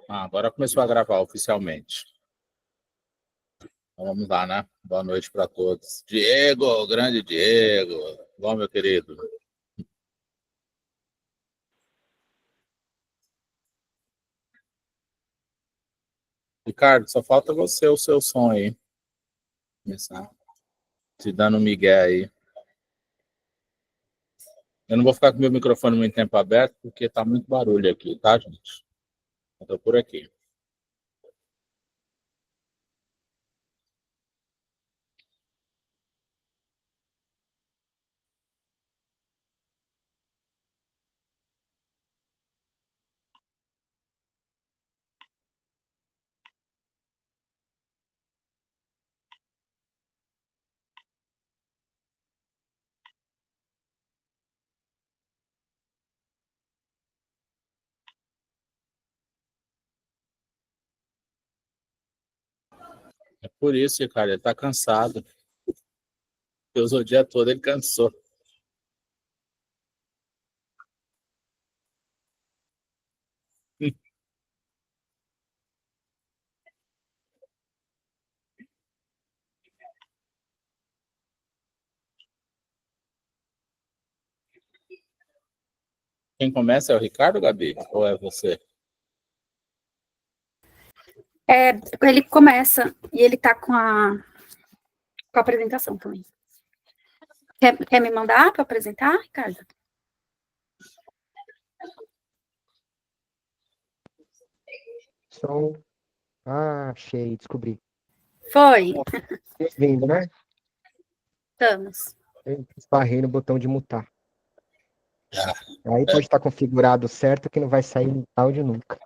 Agora começou a gravar oficialmente. Então vamos lá, né? Boa noite para todos. Diego, grande Diego. Bom, meu querido. Ricardo, só falta você, o seu som aí. Começar te dando um migué aí. Eu não vou ficar com meu microfone muito tempo aberto, porque tá muito barulho aqui, tá, gente? Eu tô por aqui. É por isso, cara, ele tá cansado. Porque usou o dia todo, ele cansou. Quem começa é o Ricardo, Gabi? Ou é você? Ele começa e ele tá com a apresentação também. Quer me mandar para apresentar, Ricardo? Som. Achei, descobri. Foi. Vindo, né? Estamos. Eu esbarrei no botão de mutar. Aí É. pode estar configurado certo que não vai sair áudio nunca.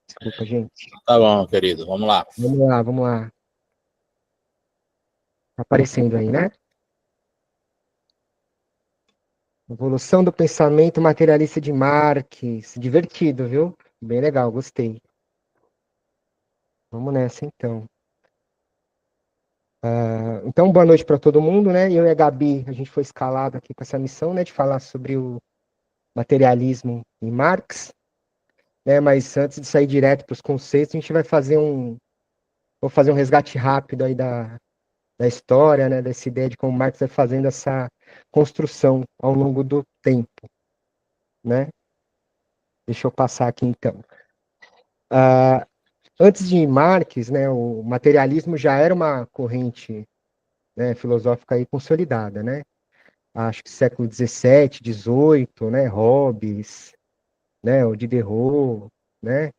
Desculpa, gente. Tá bom, querido, vamos lá. Vamos lá. Tá aparecendo aí, né? Evolução do pensamento materialista de Marx. Divertido, viu? Bem legal, gostei. Vamos nessa, então. Então, boa noite para todo mundo, né? Eu e a Gabi, a gente foi escalado aqui com essa missão, né? De falar sobre o materialismo em Marx, né? Mas antes de sair direto para os conceitos, a gente vai fazer vou fazer um resgate rápido aí da história, né? Dessa ideia de como Marx vai fazendo essa construção ao longo do tempo, né? Deixa eu passar aqui, então. Antes de Marx, né? O materialismo já era uma corrente, né, filosófica aí consolidada, né? Acho que século XVII, XVIII, né? Hobbes, né? O Diderot, né?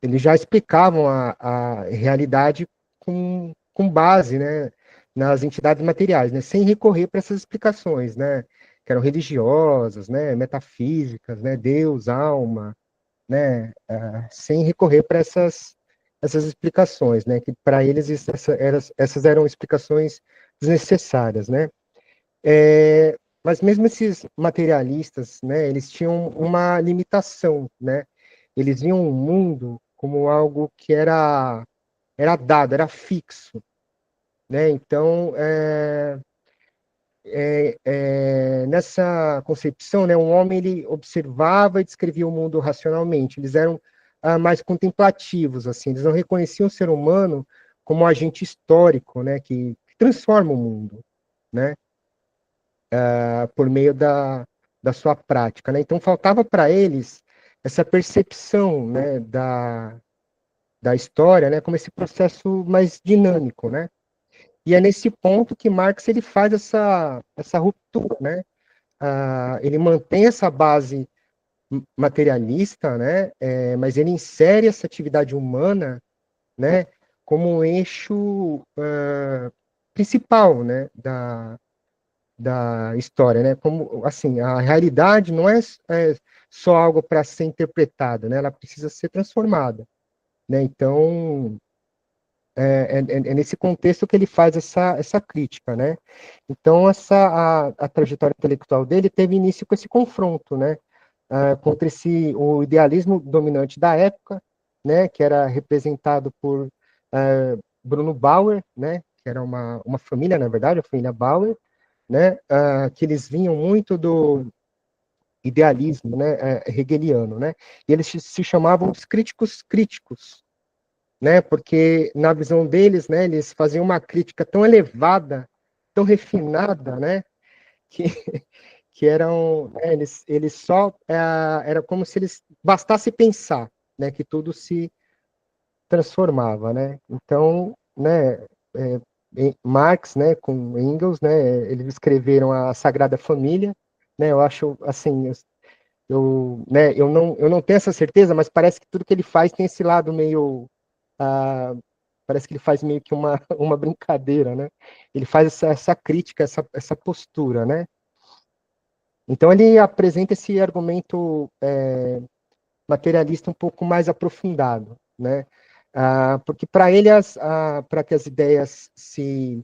Eles já explicavam a realidade com base, né, nas entidades materiais, né, sem recorrer para essas explicações, né, que eram religiosas, né, metafísicas, né, Deus, alma, né, sem recorrer para essas explicações, né, que para eles essas eram explicações desnecessárias, né. Mas mesmo esses materialistas, né, eles tinham uma limitação, né, eles viam o mundo como algo que era dado, era fixo, né? Então, nessa concepção, né, um homem ele observava e descrevia o mundo racionalmente. Eles eram mais contemplativos, assim. Eles não reconheciam o ser humano como um agente histórico, né, que transforma o mundo, né? Por meio da sua prática, né? Então faltava para eles essa percepção, né, da história, né, como esse processo mais dinâmico, né? E é nesse ponto que Marx ele faz essa ruptura, né? Ele mantém essa base materialista, né? Mas ele insere essa atividade humana, né? Como um eixo principal, né? Da história, né? Como assim, a realidade não é só algo para ser interpretada, né? Ela precisa ser transformada, né? Então é nesse contexto que ele faz essa crítica, né? Então, a trajetória intelectual dele teve início com esse confronto, né? Contra o idealismo dominante da época, né? Que era representado por Bruno Bauer, né? Que era uma família, na verdade, a família Bauer, né? Que eles vinham muito idealismo, né, hegeliano, né? E eles se chamavam os críticos críticos, né? Porque na visão deles, né, eles faziam uma crítica tão elevada, tão refinada, né, que que eram, né, eles só era como se eles bastasse pensar, né, que tudo se transformava, né? Então, né, Marx, né, com Engels, né, eles escreveram a Sagrada Família, né? Eu acho assim, né, eu não tenho essa certeza, mas parece que tudo que ele faz tem esse lado meio, parece que ele faz meio que uma, uma brincadeira, né? Ele faz essa crítica, essa postura, né? Então ele apresenta esse argumento materialista um pouco mais aprofundado, né? Porque para ele, para que as ideias se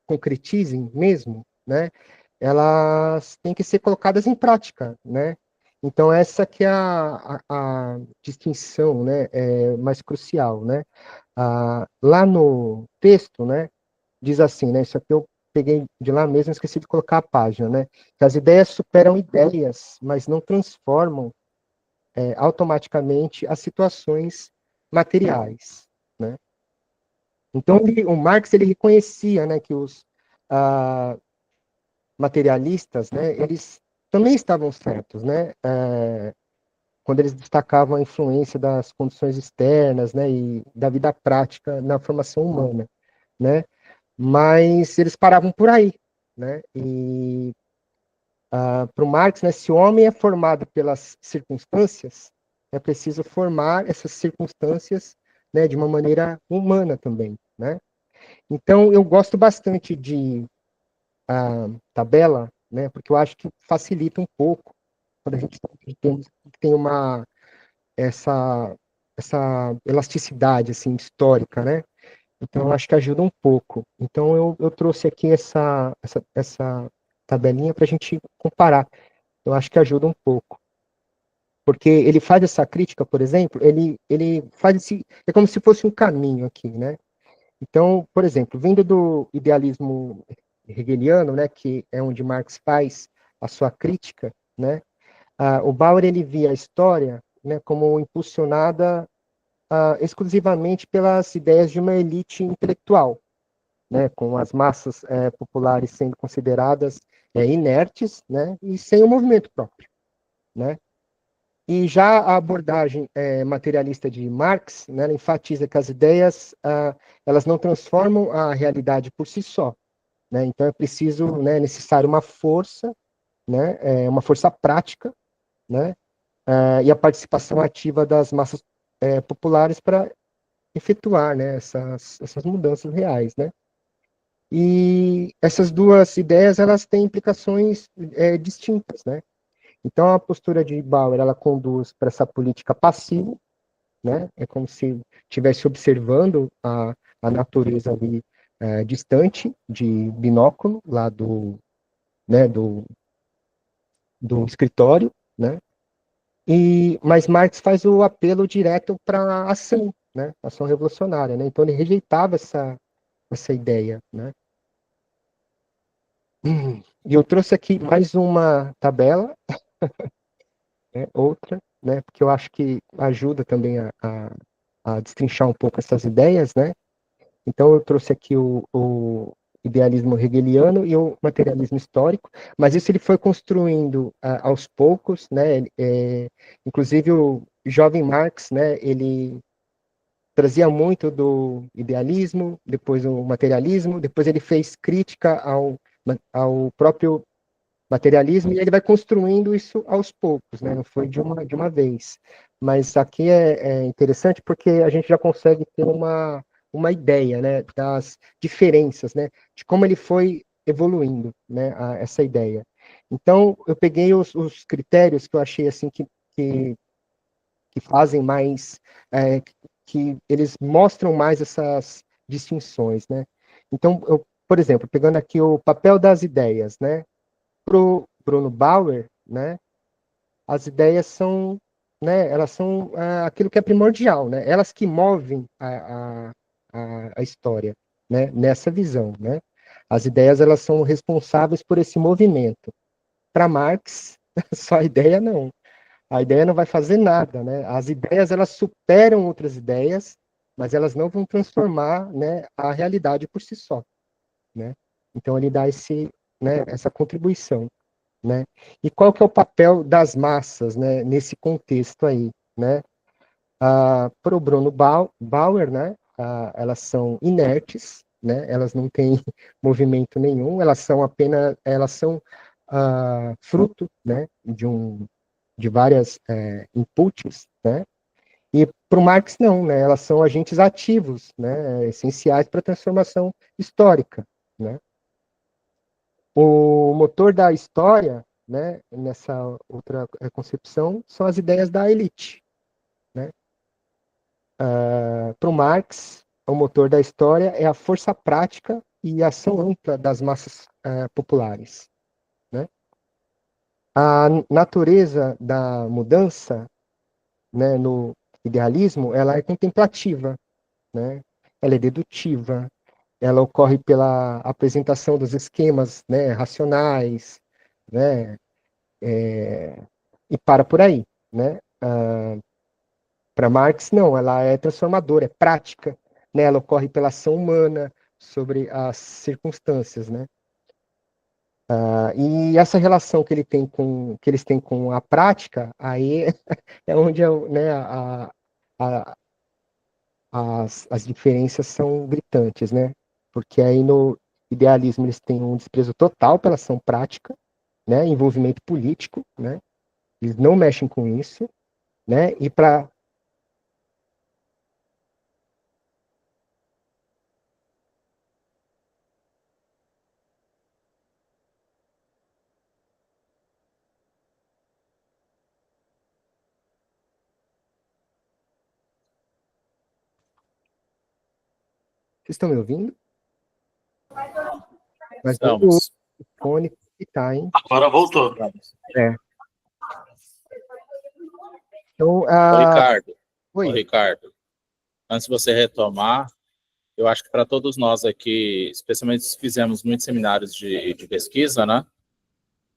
concretizem mesmo, né? Elas têm que ser colocadas em prática, né? Então essa que é a distinção, né? Mais crucial, né? Lá no texto, né? Diz assim, né? Isso aqui eu peguei de lá mesmo, esqueci de colocar a página, né? Que as ideias superam ideias, mas não transformam automaticamente as situações materiais, né? Então, o Marx ele reconhecia, né, que os materialistas, né, eles também estavam certos, né, quando eles destacavam a influência das condições externas, né, e da vida prática na formação humana, né? Mas eles paravam por aí, né? E para o Marx, né, se o homem é formado pelas circunstâncias, é preciso formar essas circunstâncias, né, de uma maneira humana também, né? Então, eu gosto bastante de tabela, né, porque eu acho que facilita um pouco quando a gente tem essa, essa elasticidade, assim, histórica, né? Então, eu acho que ajuda um pouco. Então, eu trouxe aqui essa tabelinha para a gente comparar. Eu acho que ajuda um pouco. Porque ele faz essa crítica, por exemplo, ele faz é como se fosse um caminho aqui, né? Então, por exemplo, vindo do idealismo hegeliano, né, que é onde Marx faz a sua crítica, né, o Bauer ele via a história, né, como impulsionada exclusivamente pelas ideias de uma elite intelectual, né, com as massas populares sendo consideradas inertes, né, e sem o movimento próprio, né. E já a abordagem materialista de Marx, né, ela enfatiza que as ideias elas não transformam a realidade por si só, né? Então é preciso, né, necessário uma força, né, uma força prática, né, e a participação ativa das massas populares para efetuar, né, essas mudanças reais, né? E essas duas ideias elas têm implicações distintas, né? Então, a postura de Bauer, ela conduz para essa política passiva, né? É como se estivesse observando a natureza ali distante de binóculo, lá né, do escritório, né? Mas Marx faz o apelo direto para a ação, né? Ação revolucionária, né? Então, ele rejeitava essa ideia, né? E eu trouxe aqui mais uma tabela, né, outra, né, porque eu acho que ajuda também a destrinchar um pouco essas ideias, né? Então eu trouxe aqui o idealismo hegeliano e o materialismo histórico, mas isso ele foi construindo aos poucos, né? Inclusive o jovem Marx, né? Ele trazia muito do idealismo, depois o materialismo, depois ele fez crítica ao próprio materialismo, e ele vai construindo isso aos poucos, né? Não foi de uma vez. Mas aqui é interessante porque a gente já consegue ter uma ideia, né, das diferenças, né, de como ele foi evoluindo, né, essa ideia. Então, eu peguei os critérios que eu achei assim que, que fazem mais, que eles mostram mais essas distinções, né. Então, por exemplo, pegando aqui o papel das ideias, né, para o Bruno Bauer, né, as ideias são, né, elas são aquilo que é primordial, né, elas que movem a história, né, nessa visão, né. As ideias elas são responsáveis por esse movimento. Para Marx, Só a ideia não. A ideia não vai fazer nada, né? As ideias, elas superam outras ideias, mas elas não vão transformar, né, a realidade por si só, né? Então ele dá essa contribuição, né? E qual que é o papel das massas, né, nesse contexto aí, né? Para o Bruno Bauer, né, elas são inertes, né? Elas não têm movimento nenhum, elas são fruto, né, de várias inputs, né? E para o Marx não, né? Elas são agentes ativos, né? Essenciais para a transformação histórica, né? O motor da história, né? Nessa outra concepção, são as ideias da elite, né? Para o Marx, o motor da história é a força prática e a ação ampla das massas populares, né? A natureza da mudança, né, no idealismo, ela é contemplativa, né? Ela é dedutiva, ela ocorre pela apresentação dos esquemas, né, racionais, né, e para por aí, né? Para Marx, não, ela é transformadora, é prática, né? Ela ocorre pela ação humana sobre as circunstâncias, né? E essa relação que eles têm com a prática, aí é onde né, a, as diferenças são gritantes, né? Porque aí no idealismo eles têm um desprezo total pela ação prática, né? Envolvimento político, né? Eles não mexem com isso, né? E para vocês estão me ouvindo? Mas o Estamos. fone que tá, hein? Agora voltou. É. Então, Ô, Ricardo, ô, oi. Ricardo, antes de você retomar, eu acho que para todos nós aqui, especialmente se fizemos muitos seminários de pesquisa, né?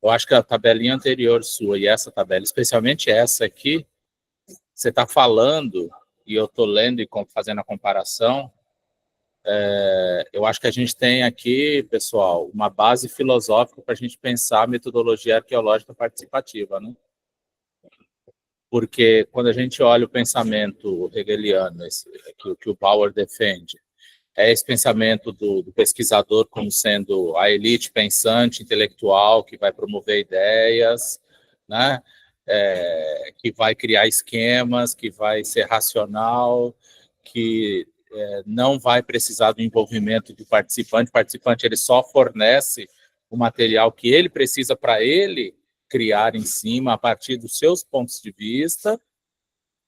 Eu acho que a tabelinha anterior sua e essa tabela, especialmente essa aqui, você está falando, e eu estou lendo e fazendo a comparação, eu acho que a gente tem aqui, pessoal, uma base filosófica para a gente pensar a metodologia arqueológica participativa, né? Porque quando a gente olha o pensamento hegeliano, que o Bauer defende, é esse pensamento do pesquisador como sendo a elite pensante, intelectual, que vai promover ideias, né? Que vai criar esquemas, que vai ser racional, que não vai precisar do envolvimento do participante. O participante ele só fornece o material que ele precisa para ele criar em cima, a partir dos seus pontos de vista,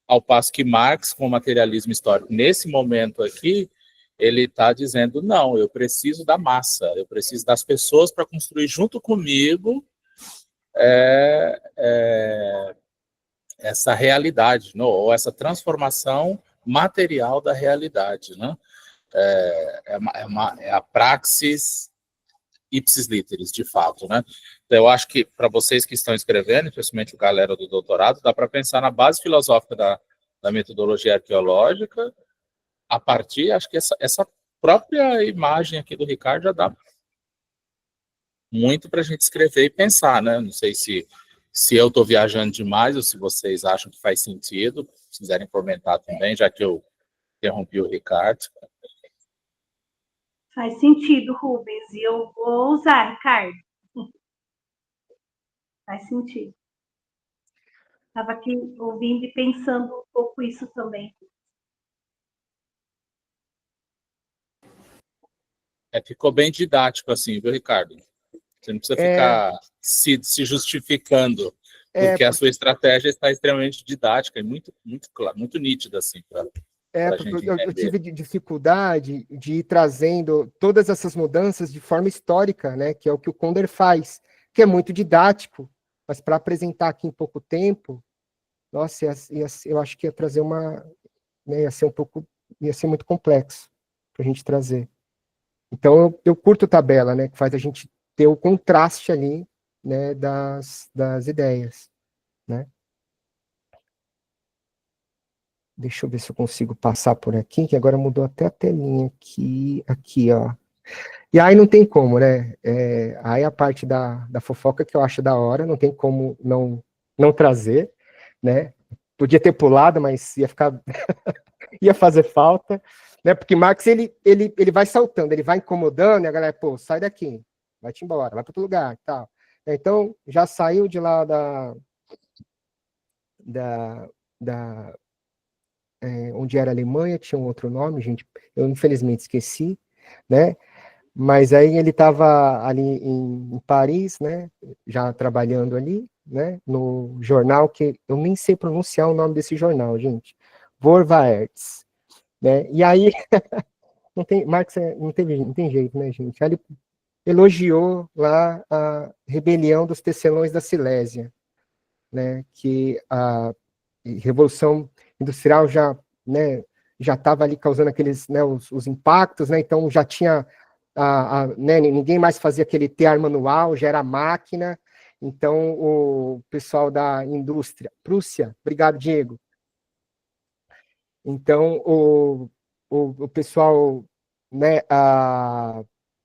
ao passo que Marx, com o materialismo histórico, nesse momento aqui, ele está dizendo, não, eu preciso da massa, eu preciso das pessoas para construir junto comigo essa realidade, não? Ou essa transformação material da realidade. Né? É a praxis ipsis literis, de fato. Né? Então, eu acho que, para vocês que estão escrevendo, especialmente a galera do doutorado, dá para pensar na base filosófica da metodologia arqueológica, a partir, acho que essa própria imagem aqui do Ricardo já dá muito para a gente escrever e pensar, né? Não sei se eu estou viajando demais ou se vocês acham que faz sentido, se quiserem comentar também, já que eu interrompi o Ricardo. Faz sentido, Rubens, e eu vou usar, Ricardo. Faz sentido. Estava aqui ouvindo e pensando um pouco isso também. Ficou bem didático assim, viu, Ricardo? Você não precisa ficar se justificando, porque a sua estratégia está extremamente didática e muito, muito clara, muito nítida, assim, para a gente entender. Eu tive dificuldade de ir trazendo todas essas mudanças de forma histórica, né, que é o que o Konder faz, que é muito didático, mas para apresentar aqui em pouco tempo, nossa, eu acho que ia trazer né, ia ser muito complexo para a gente trazer. Então, eu curto tabela, né, que faz a gente ter o contraste ali, né, das ideias, né? Deixa eu ver se eu consigo passar por aqui, que agora mudou até a telinha aqui, ó. E aí não tem como, né? Aí a parte da fofoca que eu acho da hora, não tem como não trazer, né? Podia ter pulado, mas ia ficar, ia fazer falta, né? Porque Marx, ele vai saltando, ele vai incomodando, e a galera, pô, sai daqui, vai-te embora, vai para outro lugar, tal. Então, já saiu de lá da onde era a Alemanha, tinha um outro nome, gente, eu infelizmente esqueci, né? Mas aí ele estava ali em Paris, né? Já trabalhando ali, né? No jornal que eu nem sei pronunciar o nome desse jornal, gente. Vorwärts, né? E aí não tem, Marx não tem jeito, né, gente? Aí ele elogiou lá a rebelião dos tecelões da Silésia, né? Que a Revolução Industrial já, né, já estava ali causando aqueles, né, os impactos, né, então já tinha, né, ninguém mais fazia aquele tear manual, já era máquina, então o pessoal da indústria, Prússia, obrigado, Diego, então o pessoal, né,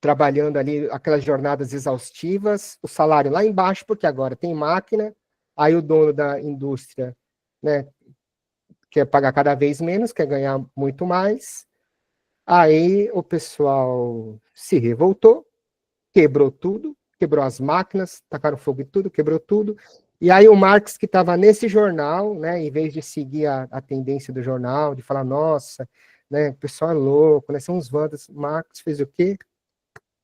trabalhando ali aquelas jornadas exaustivas, o salário lá embaixo, porque agora tem máquina, aí o dono da indústria, né, quer pagar cada vez menos, quer ganhar muito mais. Aí o pessoal se revoltou, quebrou tudo, quebrou as máquinas, tacaram fogo em tudo, quebrou tudo. E aí o Marx, que estava nesse jornal, né, em vez de seguir a tendência do jornal, de falar, nossa, né, o pessoal é louco, né, são uns vandas, Marx fez o quê?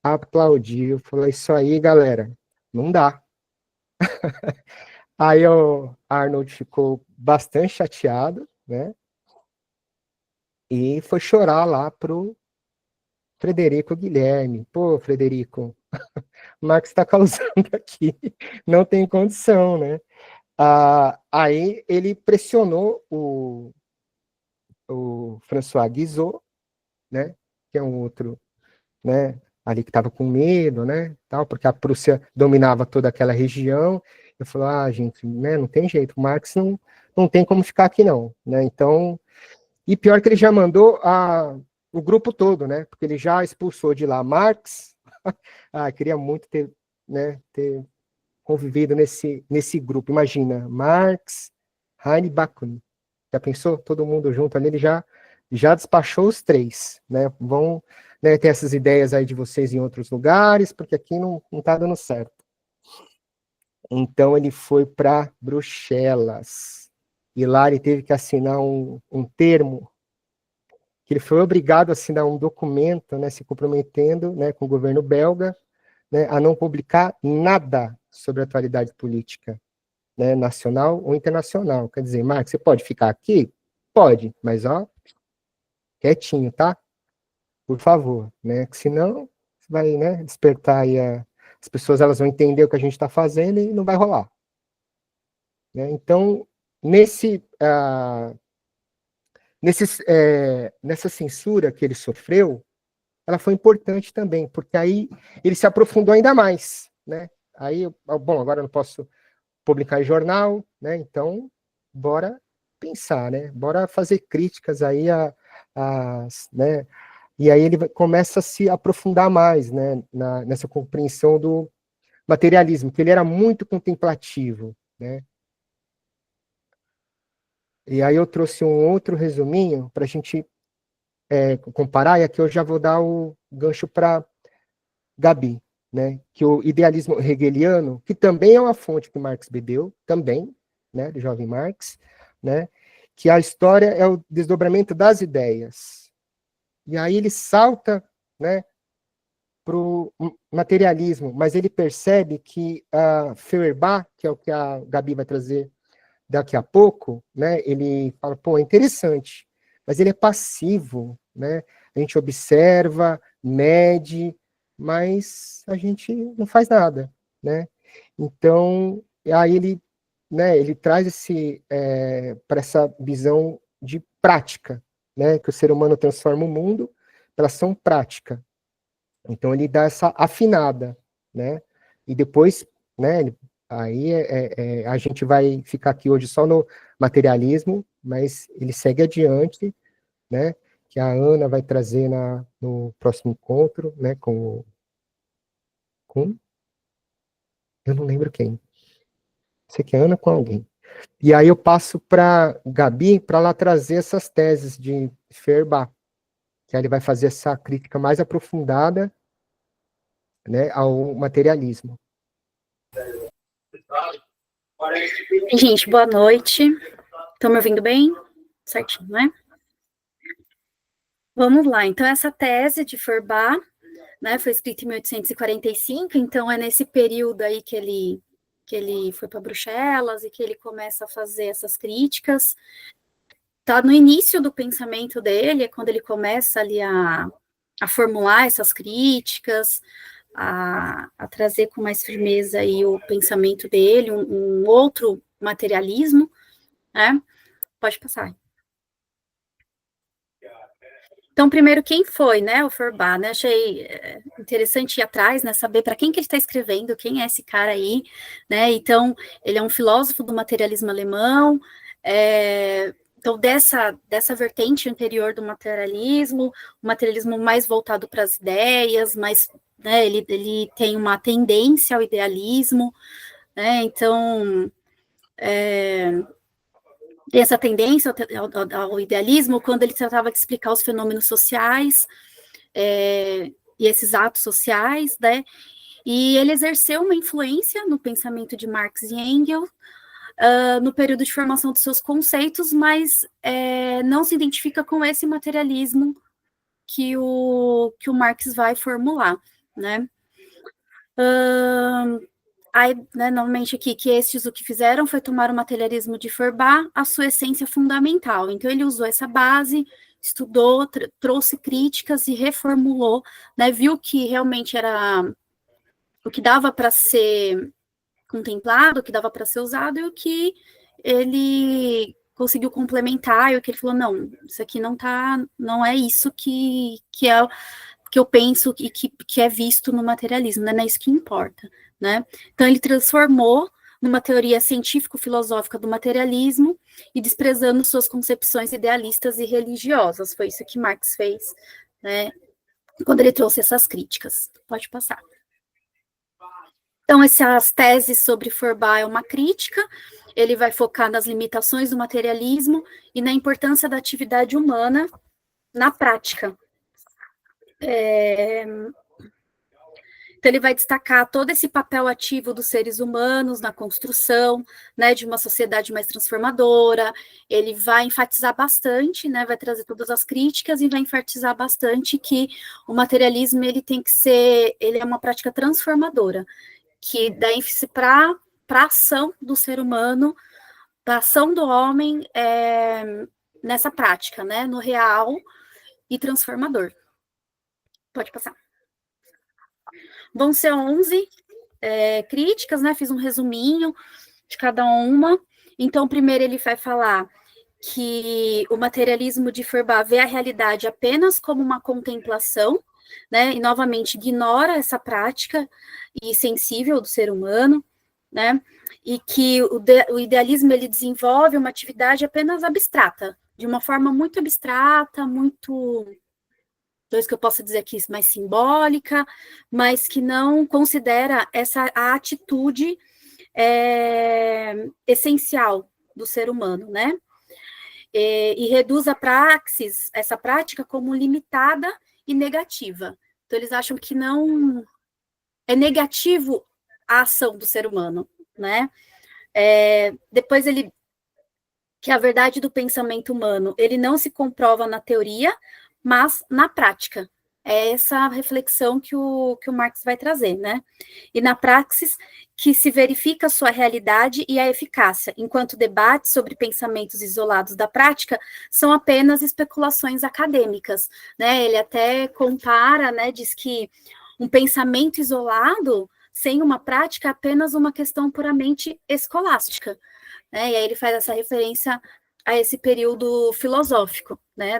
Aplaudiu, falou, isso aí, galera, não dá. Aí o Arnold ficou bastante chateado, né, e foi chorar lá pro Frederico Guilherme. Pô, Frederico, o Marx está causando aqui, não tem condição, né? Aí ele pressionou o François Guizot, né? Que é um outro, né? Ali que estava com medo, né? Tal, porque a Prússia dominava toda aquela região. Eu falei, gente, né? Não tem jeito, o Marx não tem como ficar aqui não, né? Então, e pior que ele já mandou o grupo todo, né? Porque ele já expulsou de lá Marx. Queria muito ter, né, ter convivido nesse grupo. Imagina, Marx, Heine Bakunin. Já pensou? Todo mundo junto ali, ele já despachou os três, né? Vão, né, ter essas ideias aí de vocês em outros lugares, porque aqui não tá dando certo. Então ele foi para Bruxelas. E lá ele teve que assinar um termo que ele foi obrigado a assinar um documento, né, se comprometendo, né, com o governo belga, né, a não publicar nada sobre a atualidade política, né, nacional ou internacional. Quer dizer, Marcos, você pode ficar aqui? Pode, mas ó, quietinho, tá? Por favor, né? Que senão vai, né, despertar aí as pessoas, elas vão entender o que a gente está fazendo e não vai rolar. Né? Então, nessa censura que ele sofreu, ela foi importante também, porque aí ele se aprofundou ainda mais, né? Aí, bom, agora eu não posso publicar em jornal, né? Então, bora pensar, né? Bora fazer críticas aí né? E aí ele começa a se aprofundar mais, né? Nessa compreensão do materialismo, que ele era muito contemplativo, né? E aí eu trouxe um outro resuminho para a gente comparar, e aqui eu já vou dar o gancho para Gabi, né, que o idealismo hegeliano, que também é uma fonte que Marx bebeu, também, né, do jovem Marx, né, que a história é o desdobramento das ideias. E aí ele salta, né, para o materialismo, mas ele percebe que Feuerbach, que é o que a Gabi vai trazer daqui a pouco, né, ele fala, pô, é interessante, mas ele é passivo, né, a gente observa, mede, mas a gente não faz nada, né, então, aí ele, né, ele traz para essa visão de prática, né, que o ser humano transforma o mundo pela ação prática, então ele dá essa afinada, né, e depois né? Aí a gente vai ficar aqui hoje só no materialismo, mas ele segue adiante, né? Que a Ana vai trazer no próximo encontro, né? Com eu não lembro quem. Sei que é Ana com alguém. E aí eu passo para Gabi para ela trazer essas teses de Feuerbach, que aí ele vai fazer essa crítica mais aprofundada, né, ao materialismo. Gente, boa noite. Estão me ouvindo bem? Certinho, né? Vamos lá. Então, essa tese de Feuerbach, né, foi escrita em 1845, então é nesse período aí que ele foi para Bruxelas e que ele começa a fazer essas críticas. Tá no início do pensamento dele, é quando ele começa ali a formular essas críticas, a trazer com mais firmeza aí o pensamento dele, um outro materialismo, né? Pode passar. Então, primeiro, quem foi, né, o Feuerbach, né? Achei interessante ir atrás, né, saber para quem que ele está escrevendo, quem é esse cara aí, né? Então, ele é um filósofo do materialismo alemão, então, dessa vertente anterior do materialismo, o materialismo mais voltado para as ideias, mais, né, ele tem uma tendência ao idealismo, né? Então, tem essa tendência ao idealismo quando ele tratava de explicar os fenômenos sociais e esses atos sociais, né? E ele exerceu uma influência no pensamento de Marx e Engels no período de formação dos seus conceitos, mas não se identifica com esse materialismo que o Marx vai formular, né? Aí, né, novamente aqui, que estes o que fizeram foi tomar o materialismo de Feuerbach, a sua essência fundamental. Então, ele usou essa base, estudou, trouxe críticas e reformulou, né, viu que realmente era o que dava para ser contemplado, o que dava para ser usado, e o que ele conseguiu complementar, e o que ele falou, não, isso aqui não é isso que é que eu penso e que é visto no materialismo, não é isso que importa, né? Então, ele transformou numa teoria científico-filosófica do materialismo e desprezando suas concepções idealistas e religiosas. Foi isso que Marx fez, né? Quando ele trouxe essas críticas. Pode passar. Então, essas teses sobre Feuerbach é uma crítica, ele vai focar nas limitações do materialismo e na importância da atividade humana na prática. Então, ele vai destacar todo esse papel ativo dos seres humanos na construção, né, de uma sociedade mais transformadora. Ele vai enfatizar bastante, né, vai trazer todas as críticas e vai enfatizar bastante que o materialismo ele é uma prática transformadora, que dá ênfase para a ação do ser humano, para a ação do homem nessa prática, né, no real e transformador. Pode passar. Vão ser 11 críticas, né? Fiz um resuminho de cada uma. Então, primeiro ele vai falar que o materialismo de Feuerbach vê a realidade apenas como uma contemplação, né? E, novamente, ignora essa prática e sensível do ser humano, né? E que o idealismo, ele desenvolve uma atividade apenas abstrata, de uma forma muito abstrata, muito... que eu posso dizer aqui, mais simbólica, mas que não considera a atitude essencial do ser humano, né? E reduz essa prática como limitada e negativa. Então, eles acham que não é negativo a ação do ser humano, né? Depois que a verdade do pensamento humano, ele não se comprova na teoria, mas na prática. É essa reflexão que o Marx vai trazer, né? E na praxis, que se verifica a sua realidade e a eficácia, enquanto debates sobre pensamentos isolados da prática são apenas especulações acadêmicas, né? Ele até compara, né, diz que um pensamento isolado, sem uma prática, é apenas uma questão puramente escolástica, né? E aí ele faz essa referência a esse período filosófico, né,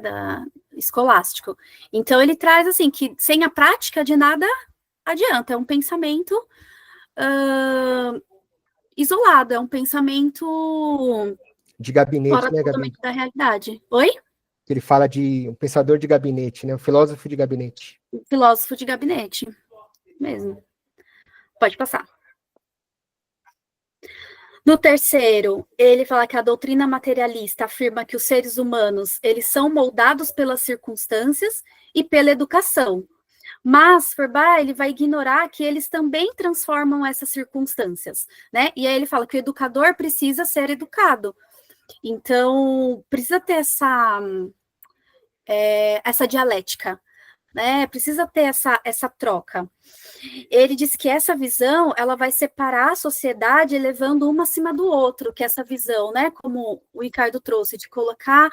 escolástico. Então, ele traz, assim, que sem a prática de nada adianta, é um pensamento isolado, é um pensamento De gabinete, fora né, Gabi? totalmente da realidade. Oi? Ele fala de um pensador de gabinete, né? Um filósofo de gabinete. Filósofo de gabinete, mesmo. Pode passar. No terceiro, ele fala que a doutrina materialista afirma que os seres humanos, eles são moldados pelas circunstâncias e pela educação. Mas Feuerbach, ele vai ignorar que eles também transformam essas circunstâncias, né? E aí ele fala que o educador precisa ser educado. Então, precisa ter essa dialética, né? Precisa ter essa troca. Ele diz que essa visão, ela vai separar a sociedade levando uma acima do outro, que essa visão, né? Como o Ricardo trouxe, de colocar...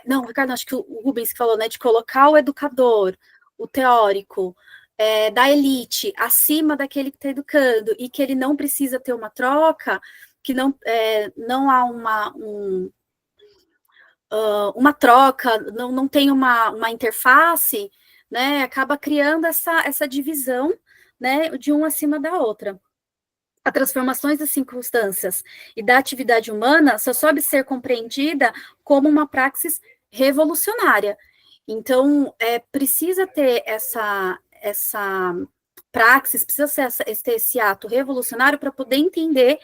não, Ricardo, acho que o Rubens falou, né? De colocar o educador, o teórico, da elite, acima daquele que está educando, e que ele não precisa ter uma troca, que não há uma troca, não tem uma interface, né, acaba criando essa divisão, né, de um acima da outra. As transformações das circunstâncias e da atividade humana só sobe ser compreendida como uma praxis revolucionária. Então, precisa ter essa praxis, precisa ter esse ato revolucionário para poder entender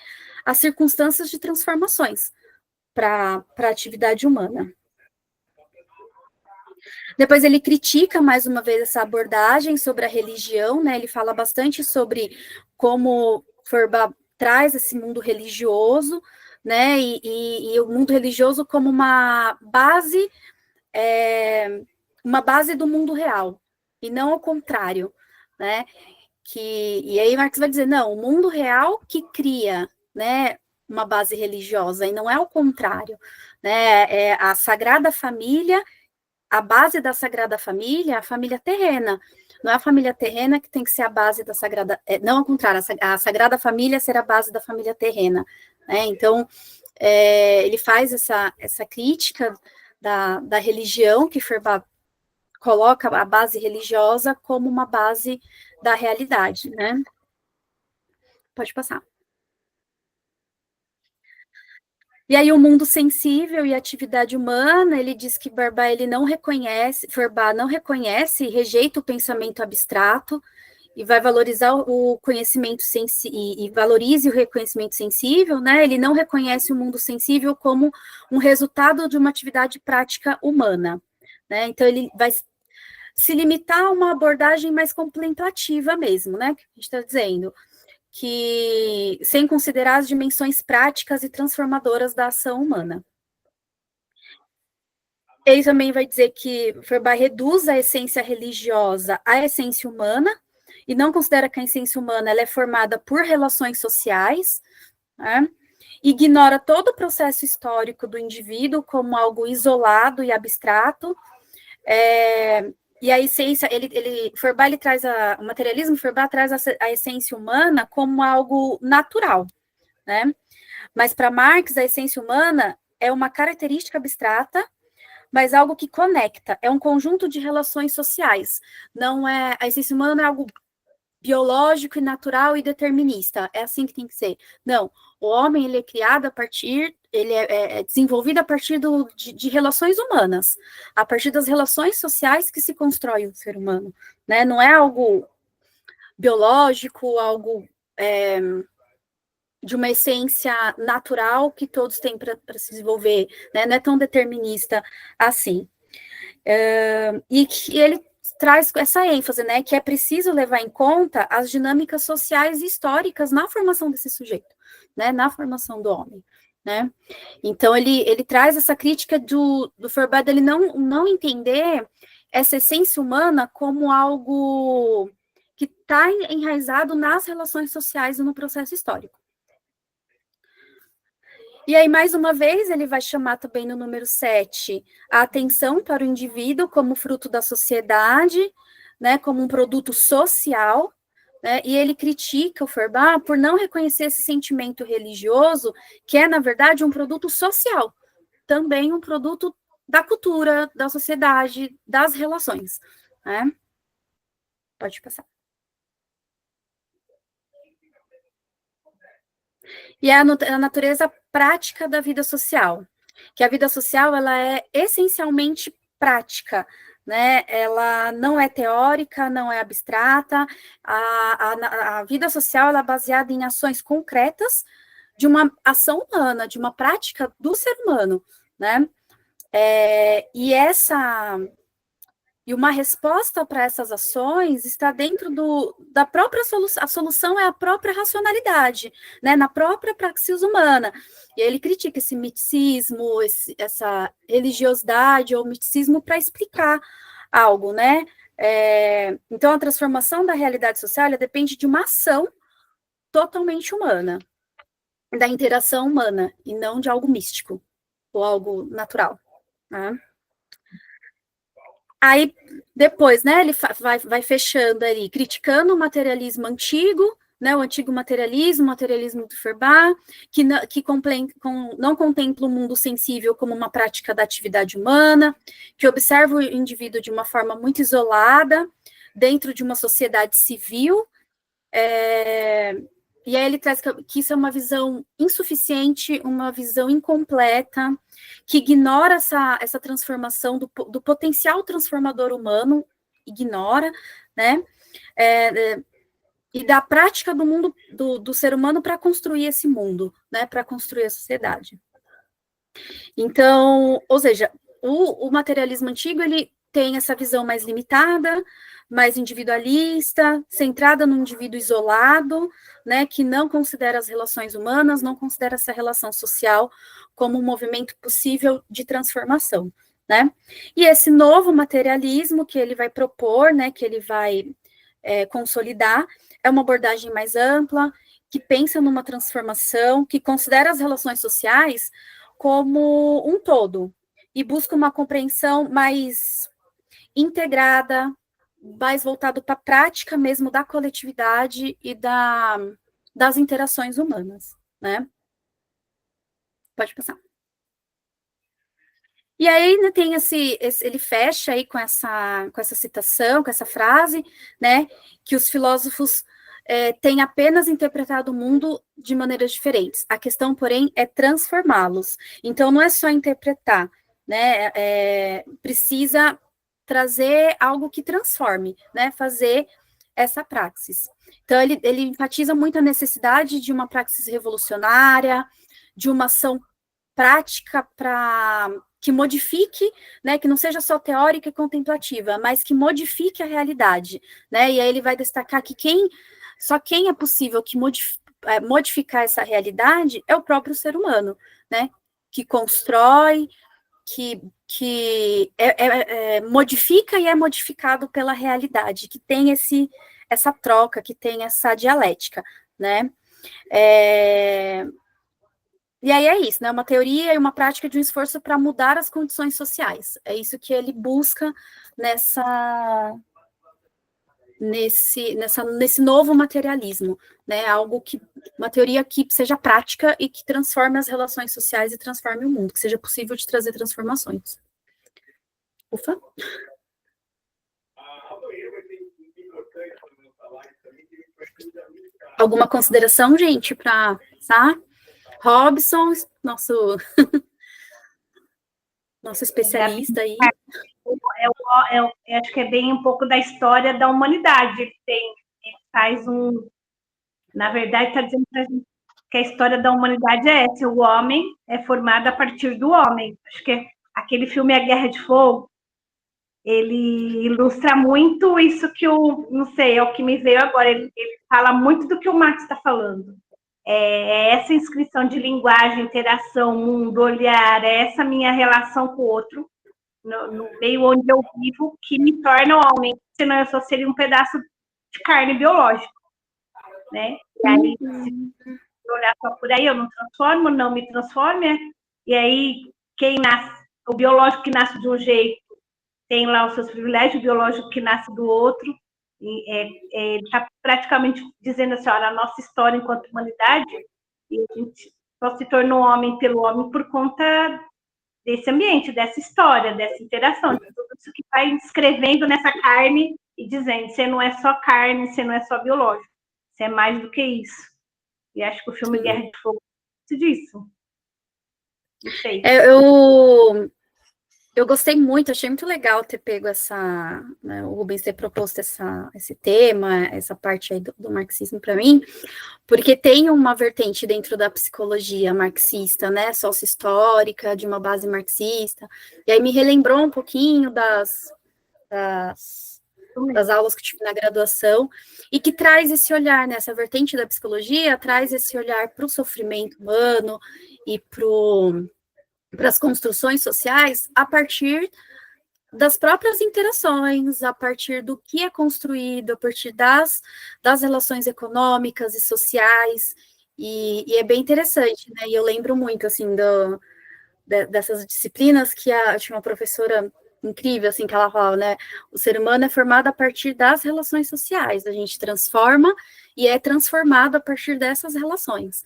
as circunstâncias de transformações para a atividade humana. Depois ele critica, mais uma vez, essa abordagem sobre a religião, né? Ele fala bastante sobre como Feuerbach traz esse mundo religioso, né? E o mundo religioso como uma base do mundo real, e não ao contrário, né? E aí Marx vai dizer, não, o mundo real que cria, né, uma base religiosa, e não é o contrário, né? É a Sagrada Família, a base da Sagrada Família é a família terrena. Não é a família terrena que tem que ser a base da Sagrada... não, ao contrário, a Sagrada Família ser a base da família terrena. Né? Então, ele faz essa crítica da religião, que Feuerbach coloca a base religiosa como uma base da realidade. Né? Pode passar. E aí o mundo sensível e a atividade humana, ele diz que Feuerbach não reconhece e rejeita o pensamento abstrato e vai valorizar o conhecimento e valorize o reconhecimento sensível, né? Ele não reconhece o mundo sensível como um resultado de uma atividade prática humana, né? Então ele vai se limitar a uma abordagem mais contemplativa mesmo, né? Que a gente está dizendo, que sem considerar as dimensões práticas e transformadoras da ação humana. Ele também vai dizer que Feuerbach reduz a essência religiosa à essência humana, e não considera que a essência humana ela é formada por relações sociais, né? Ignora todo o processo histórico do indivíduo como algo isolado e abstrato, e a essência, Feuerbach ele traz o materialismo, Feuerbach traz a essência humana como algo natural, né? Mas para Marx, a essência humana é uma característica abstrata, mas algo que conecta, é um conjunto de relações sociais. Não é, a essência humana é algo biológico e natural e determinista, é assim que tem que ser. Não, o homem ele é criado a partir, ele é desenvolvido a partir de relações humanas, a partir das relações sociais que se constrói o ser humano, né? Não é algo biológico, algo de uma essência natural que todos têm para se desenvolver, né? Não é tão determinista assim. E que ele traz essa ênfase, né, que é preciso levar em conta as dinâmicas sociais e históricas na formação desse sujeito, né, na formação do homem, né. Então, ele traz essa crítica do Feuerbach, ele não entender essa essência humana como algo que está enraizado nas relações sociais e no processo histórico. E aí, mais uma vez, ele vai chamar também no número 7 a atenção para o indivíduo como fruto da sociedade, né, como um produto social, né, e ele critica o Feuerbach por não reconhecer esse sentimento religioso, que é, na verdade, um produto social, também um produto da cultura, da sociedade, das relações. Né? Pode passar. E é a natureza prática da vida social, que a vida social ela é essencialmente prática, né? Ela não é teórica, não é abstrata, a vida social ela é baseada em ações concretas de uma ação humana, de uma prática do ser humano, né? E uma resposta para essas ações está dentro da própria solução. A solução é a própria racionalidade, né, na própria praxis humana. E ele critica esse miticismo, essa religiosidade ou miticismo para explicar algo, né? Então, a transformação da realidade social depende de uma ação totalmente humana, da interação humana, e não de algo místico ou algo natural, né? Aí, depois, né, ele vai fechando ali, criticando o materialismo antigo, né, o antigo materialismo, o materialismo do Feuerbach, que não contempla o mundo sensível como uma prática da atividade humana, que observa o indivíduo de uma forma muito isolada, dentro de uma sociedade civil, e aí ele traz que isso é uma visão insuficiente, uma visão incompleta, que ignora essa transformação do potencial transformador humano, ignora, né? E da prática do mundo, do ser humano para construir esse mundo, né? Para construir a sociedade. Então, ou seja, o materialismo antigo, ele tem essa visão mais limitada, mais individualista, centrada no indivíduo isolado, né, que não considera as relações humanas, não considera essa relação social como um movimento possível de transformação, né? E esse novo materialismo que ele vai propor, né, que ele vai consolidar, é uma abordagem mais ampla, que pensa numa transformação, que considera as relações sociais como um todo, e busca uma compreensão mais integrada, mais voltado para a prática mesmo da coletividade e das interações humanas, né? Pode passar. E aí, né, tem ele fecha aí com essa citação, com essa frase, né, que os filósofos têm apenas interpretado o mundo de maneiras diferentes. A questão, porém, é transformá-los. Então, não é só interpretar, né, precisa trazer algo que transforme, né, fazer essa praxis. Então, ele enfatiza muito a necessidade de uma praxis revolucionária, de uma ação prática que modifique, né, que não seja só teórica e contemplativa, mas que modifique a realidade, né, e aí ele vai destacar que só quem é possível que modificar essa realidade é o próprio ser humano, né, que constrói, que modifica e é modificado pela realidade, que tem essa troca, que tem essa dialética, né, e aí é isso, né? Uma teoria e uma prática de um esforço para mudar as condições sociais. É isso que ele busca nesse novo materialismo, né? Uma teoria que seja prática e que transforme as relações sociais e transforme o mundo, que seja possível de trazer transformações. Ufa. Alguma consideração, gente, para passar? Robson, nosso especialista aí. Acho que é bem um pouco da história da humanidade. Ele faz na verdade, está dizendo que a história da humanidade é essa: o homem é formado a partir do homem. Acho que aquele filme A Guerra de Fogo, ele ilustra muito isso que não sei, é o que me veio agora. Ele fala muito do que o Marx está falando. Essa inscrição de linguagem, interação, mundo, olhar, essa minha relação com o outro, no meio onde eu vivo, que me torna homem, senão eu só seria um pedaço de carne biológica, né? E aí, se olhar só por aí, eu não transformo, não me transformo, e aí quem nasce, o biológico que nasce de um jeito, tem lá os seus privilégios, o biológico que nasce do outro, ele está praticamente dizendo assim, olha, a nossa história enquanto humanidade, e a gente só se tornou homem pelo homem por conta desse ambiente, dessa história, dessa interação, de tudo isso que vai escrevendo nessa carne e dizendo, você não é só carne, você não é só biológico, você é mais do que isso. E acho que o filme Guerra de Fogo é disso. Não sei. Eu gostei muito, achei muito legal ter pego né, o Rubens ter proposto esse tema, essa parte aí do marxismo para mim, porque tem uma vertente dentro da psicologia marxista, né, sócio-histórica, de uma base marxista, e aí me relembrou um pouquinho das aulas que eu tive na graduação, e que traz esse olhar, nessa vertente da psicologia, traz esse olhar para o sofrimento humano e para as construções sociais a partir das próprias interações, a partir do que é construído, a partir das relações econômicas e sociais, e é bem interessante, né? E eu lembro muito, assim, dessas disciplinas que tinha uma professora incrível, assim, que ela falava, né? O ser humano é formado a partir das relações sociais, a gente transforma e é transformado a partir dessas relações.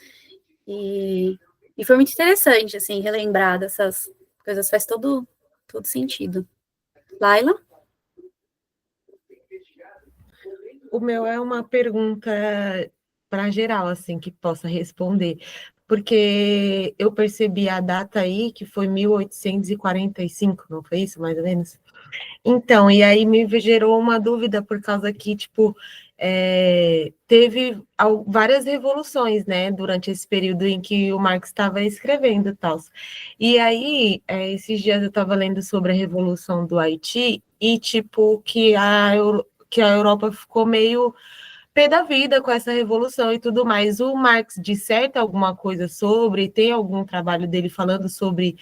E foi muito interessante, assim, relembrar dessas coisas, faz todo sentido. Laila? O meu é uma pergunta para geral, assim, que possa responder, porque eu percebi a data aí, que foi 1845, não foi isso, mais ou menos? Então, e aí me gerou uma dúvida, por causa que, tipo, teve várias revoluções, né, durante esse período em que o Marx estava escrevendo e tal. E aí, esses dias eu estava lendo sobre a Revolução do Haiti, e, tipo, que a Europa ficou meio pé da vida com essa revolução e tudo mais. O Marx disserta alguma coisa sobre, tem algum trabalho dele falando sobre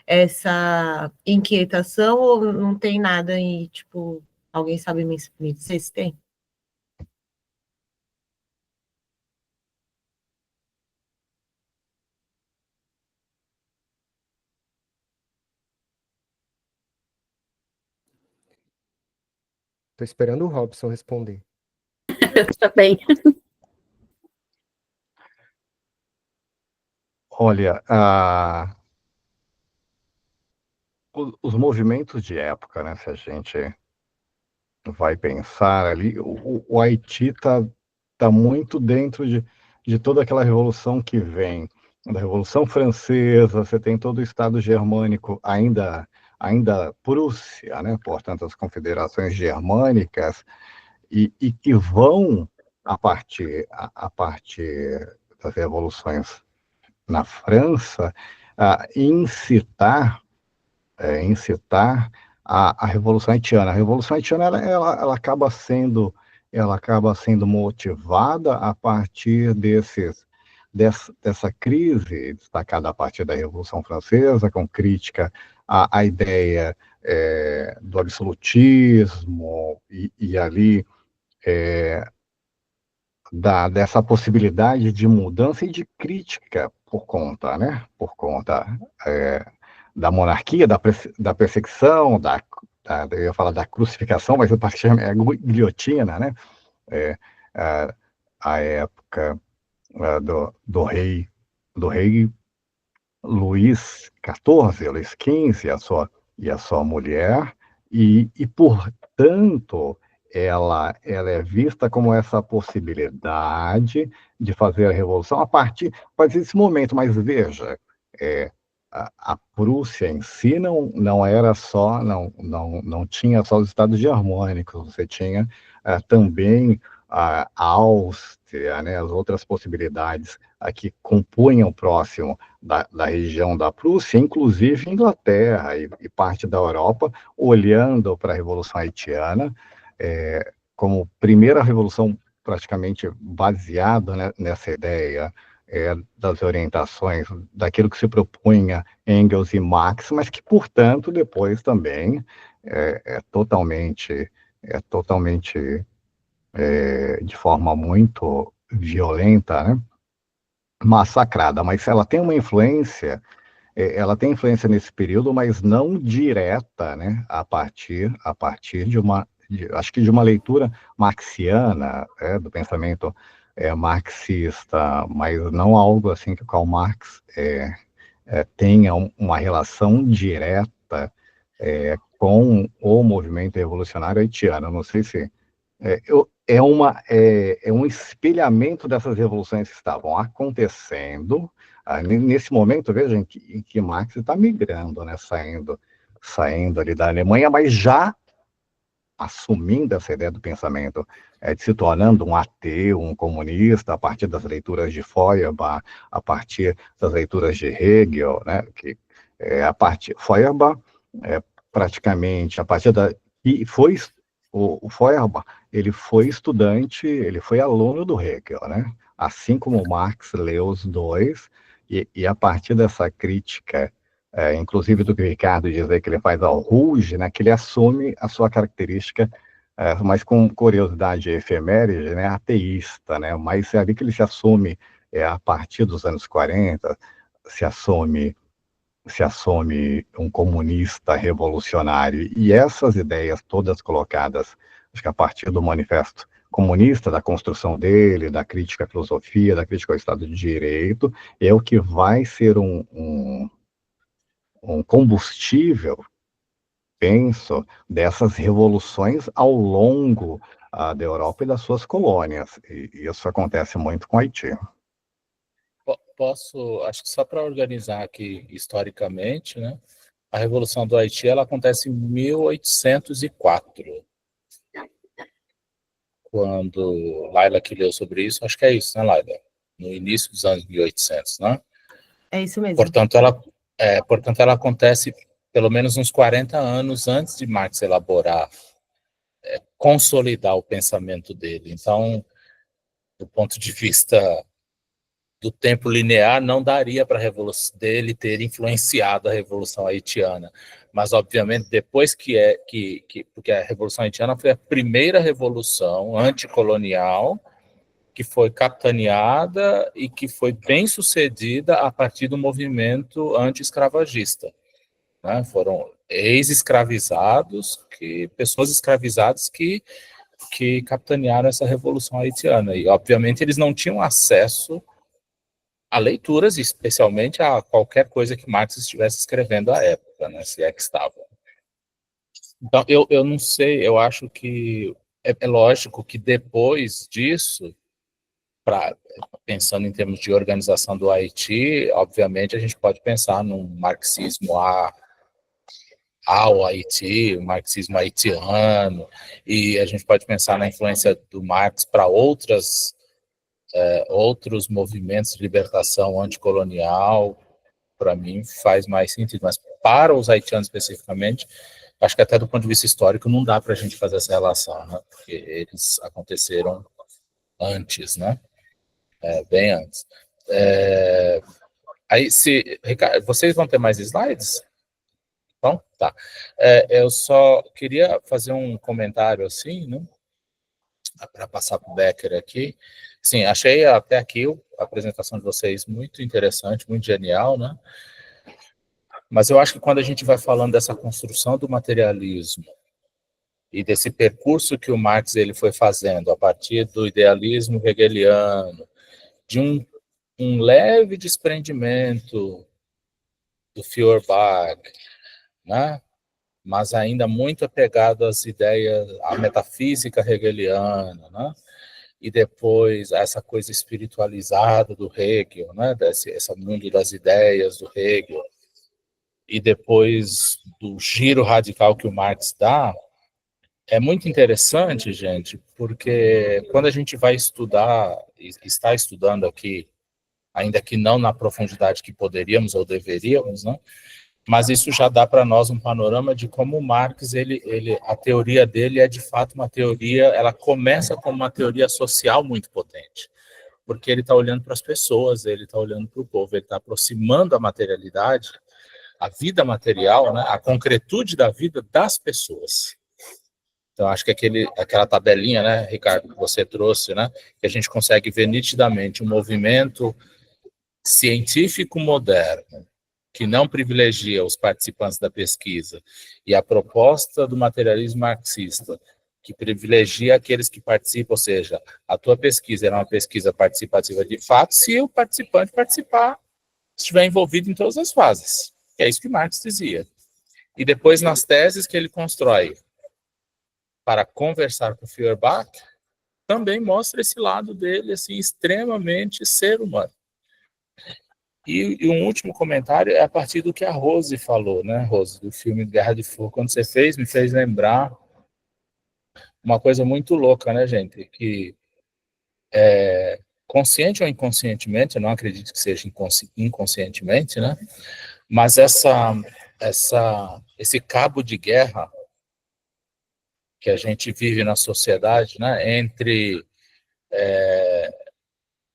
essa inquietação, ou não tem nada e, tipo, alguém sabe me dizer se tem? Estou esperando o Robson responder. Tá bem. Olha, os movimentos de época, né? Se a gente vai pensar ali, o Haiti tá muito dentro de toda aquela revolução que vem da Revolução Francesa. Você tem todo o Estado germânico ainda Prússia, né? Portanto, as confederações germânicas e que vão a partir das revoluções na França, incitar a Revolução Haitiana. A Revolução Haitiana ela acaba sendo motivada a partir dessa crise destacada a partir da Revolução Francesa, com crítica à ideia do absolutismo e ali dessa possibilidade de mudança e de crítica por conta, né? Por conta da monarquia, da perseguição, eu ia falar da crucificação, mas a partir é guilhotina, né? A época do rei Luís XIV e a sua mulher, e portanto ela é vista como essa possibilidade de fazer a revolução a partir desse momento. Mas veja, a Prússia em si não era só, não tinha só os estados germânicos, você tinha também a Áustria, né, as outras possibilidades que compunham próximo da região da Prússia, inclusive Inglaterra e parte da Europa, olhando para a Revolução Haitiana como primeira revolução praticamente baseada, né, nessa ideia das orientações daquilo que se propunha Engels e Marx, mas que, portanto, depois também é totalmente de forma muito violenta, né, massacrada. Mas ela tem uma influência, nesse período, mas não direta, né, a partir acho que de uma leitura marxiana, do pensamento marxista, mas não algo assim que o Karl Marx tenha uma relação direta com o movimento revolucionário haitiano. Não sei se É um espelhamento dessas revoluções que estavam acontecendo. Nesse momento, veja, em que Marx está migrando, né, saindo ali da Alemanha, mas já assumindo essa ideia do pensamento, de se tornando um ateu, um comunista, a partir das leituras de Feuerbach, a partir das leituras de Hegel, né, que Feuerbach, praticamente, a partir da... E foi o Feuerbach, ele foi estudante, ele foi aluno do Hegel, né? Assim como Marx leu os dois, e a partir dessa crítica, inclusive do que o Ricardo dizer que ele faz ao Rouge, né, que ele assume a sua característica, mas com curiosidade efeméride, né, ateísta, né? Mas é ali que ele se assume, a partir dos anos 40, se assume um comunista revolucionário, e essas ideias todas colocadas, acho que a partir do manifesto comunista, da construção dele, da crítica à filosofia, da crítica ao Estado de Direito, é o que vai ser um combustível, penso, dessas revoluções ao longo da Europa e das suas colônias, e isso acontece muito com Haiti. Posso, acho que só para organizar aqui historicamente, né? A Revolução do Haiti, ela acontece em 1804, quando Laila que leu sobre isso, acho que é isso, né, Laila? No início dos anos 1800, né? É isso mesmo. Portanto, ela acontece pelo menos uns 40 anos antes de Marx elaborar, consolidar o pensamento dele. Então, do ponto de vista do tempo linear, não daria para a revolução dele ter influenciado a Revolução Haitiana. Mas, obviamente, depois porque a Revolução Haitiana foi a primeira revolução anticolonial que foi capitaneada e que foi bem sucedida a partir do movimento anti-escravagista, né? Foram ex-escravizados, pessoas escravizadas que capitanearam essa Revolução Haitiana. E, obviamente, eles não tinham acesso a leituras, especialmente a qualquer coisa que Marx estivesse escrevendo à época, né, se é que estava. Então, eu não sei, eu acho que é lógico que depois disso, pensando em termos de organização do Haiti, obviamente a gente pode pensar num marxismo ao Haiti, o marxismo haitiano, e a gente pode pensar na influência do Marx para outros movimentos de libertação anticolonial. Para mim faz mais sentido, mas para os haitianos especificamente, acho que até do ponto de vista histórico não dá para a gente fazer essa relação, né? Porque eles aconteceram antes, né? Bem antes. Aí, Ricardo, vocês vão ter mais slides? Então, tá. Eu só queria fazer um comentário assim, né? Para passar para o Becker aqui. Sim, achei até aqui a apresentação de vocês muito interessante, muito genial, né? Mas eu acho que quando a gente vai falando dessa construção do materialismo e desse percurso que o Marx ele foi fazendo a partir do idealismo hegeliano, de um leve desprendimento do Feuerbach, né? Mas ainda muito apegado às ideias, à metafísica hegeliana, né? E depois essa coisa espiritualizada do Hegel, né? Esse mundo das ideias do Hegel, e depois do giro radical que o Marx dá, é muito interessante, gente, porque quando a gente vai estudar, e está estudando aqui, ainda que não na profundidade que poderíamos ou deveríamos, né? Mas isso já dá para nós um panorama de como o Marx, a teoria dele é de fato uma teoria, ela começa como uma teoria social muito potente, porque ele está olhando para as pessoas, ele está olhando para o povo, ele está aproximando a materialidade, a vida material, né, a concretude da vida das pessoas. Então, acho que aquela tabelinha, né, Ricardo, que você trouxe, né, que a gente consegue ver nitidamente um movimento científico moderno, que não privilegia os participantes da pesquisa, e a proposta do materialismo marxista, que privilegia aqueles que participam, ou seja, a tua pesquisa era uma pesquisa participativa de fato, se o participante participar, estiver envolvido em todas as fases. É isso que Marx dizia. E depois, nas teses que ele constrói, para conversar com Feuerbach, também mostra esse lado dele, assim, extremamente ser humano. E um último comentário é a partir do que a Rose falou, né, Rose, do filme Guerra de Fogo. Quando você fez, me fez lembrar uma coisa muito louca, né, gente? Que consciente ou inconscientemente, eu não acredito que seja inconscientemente, né? Mas esse cabo de guerra que a gente vive na sociedade, né, entre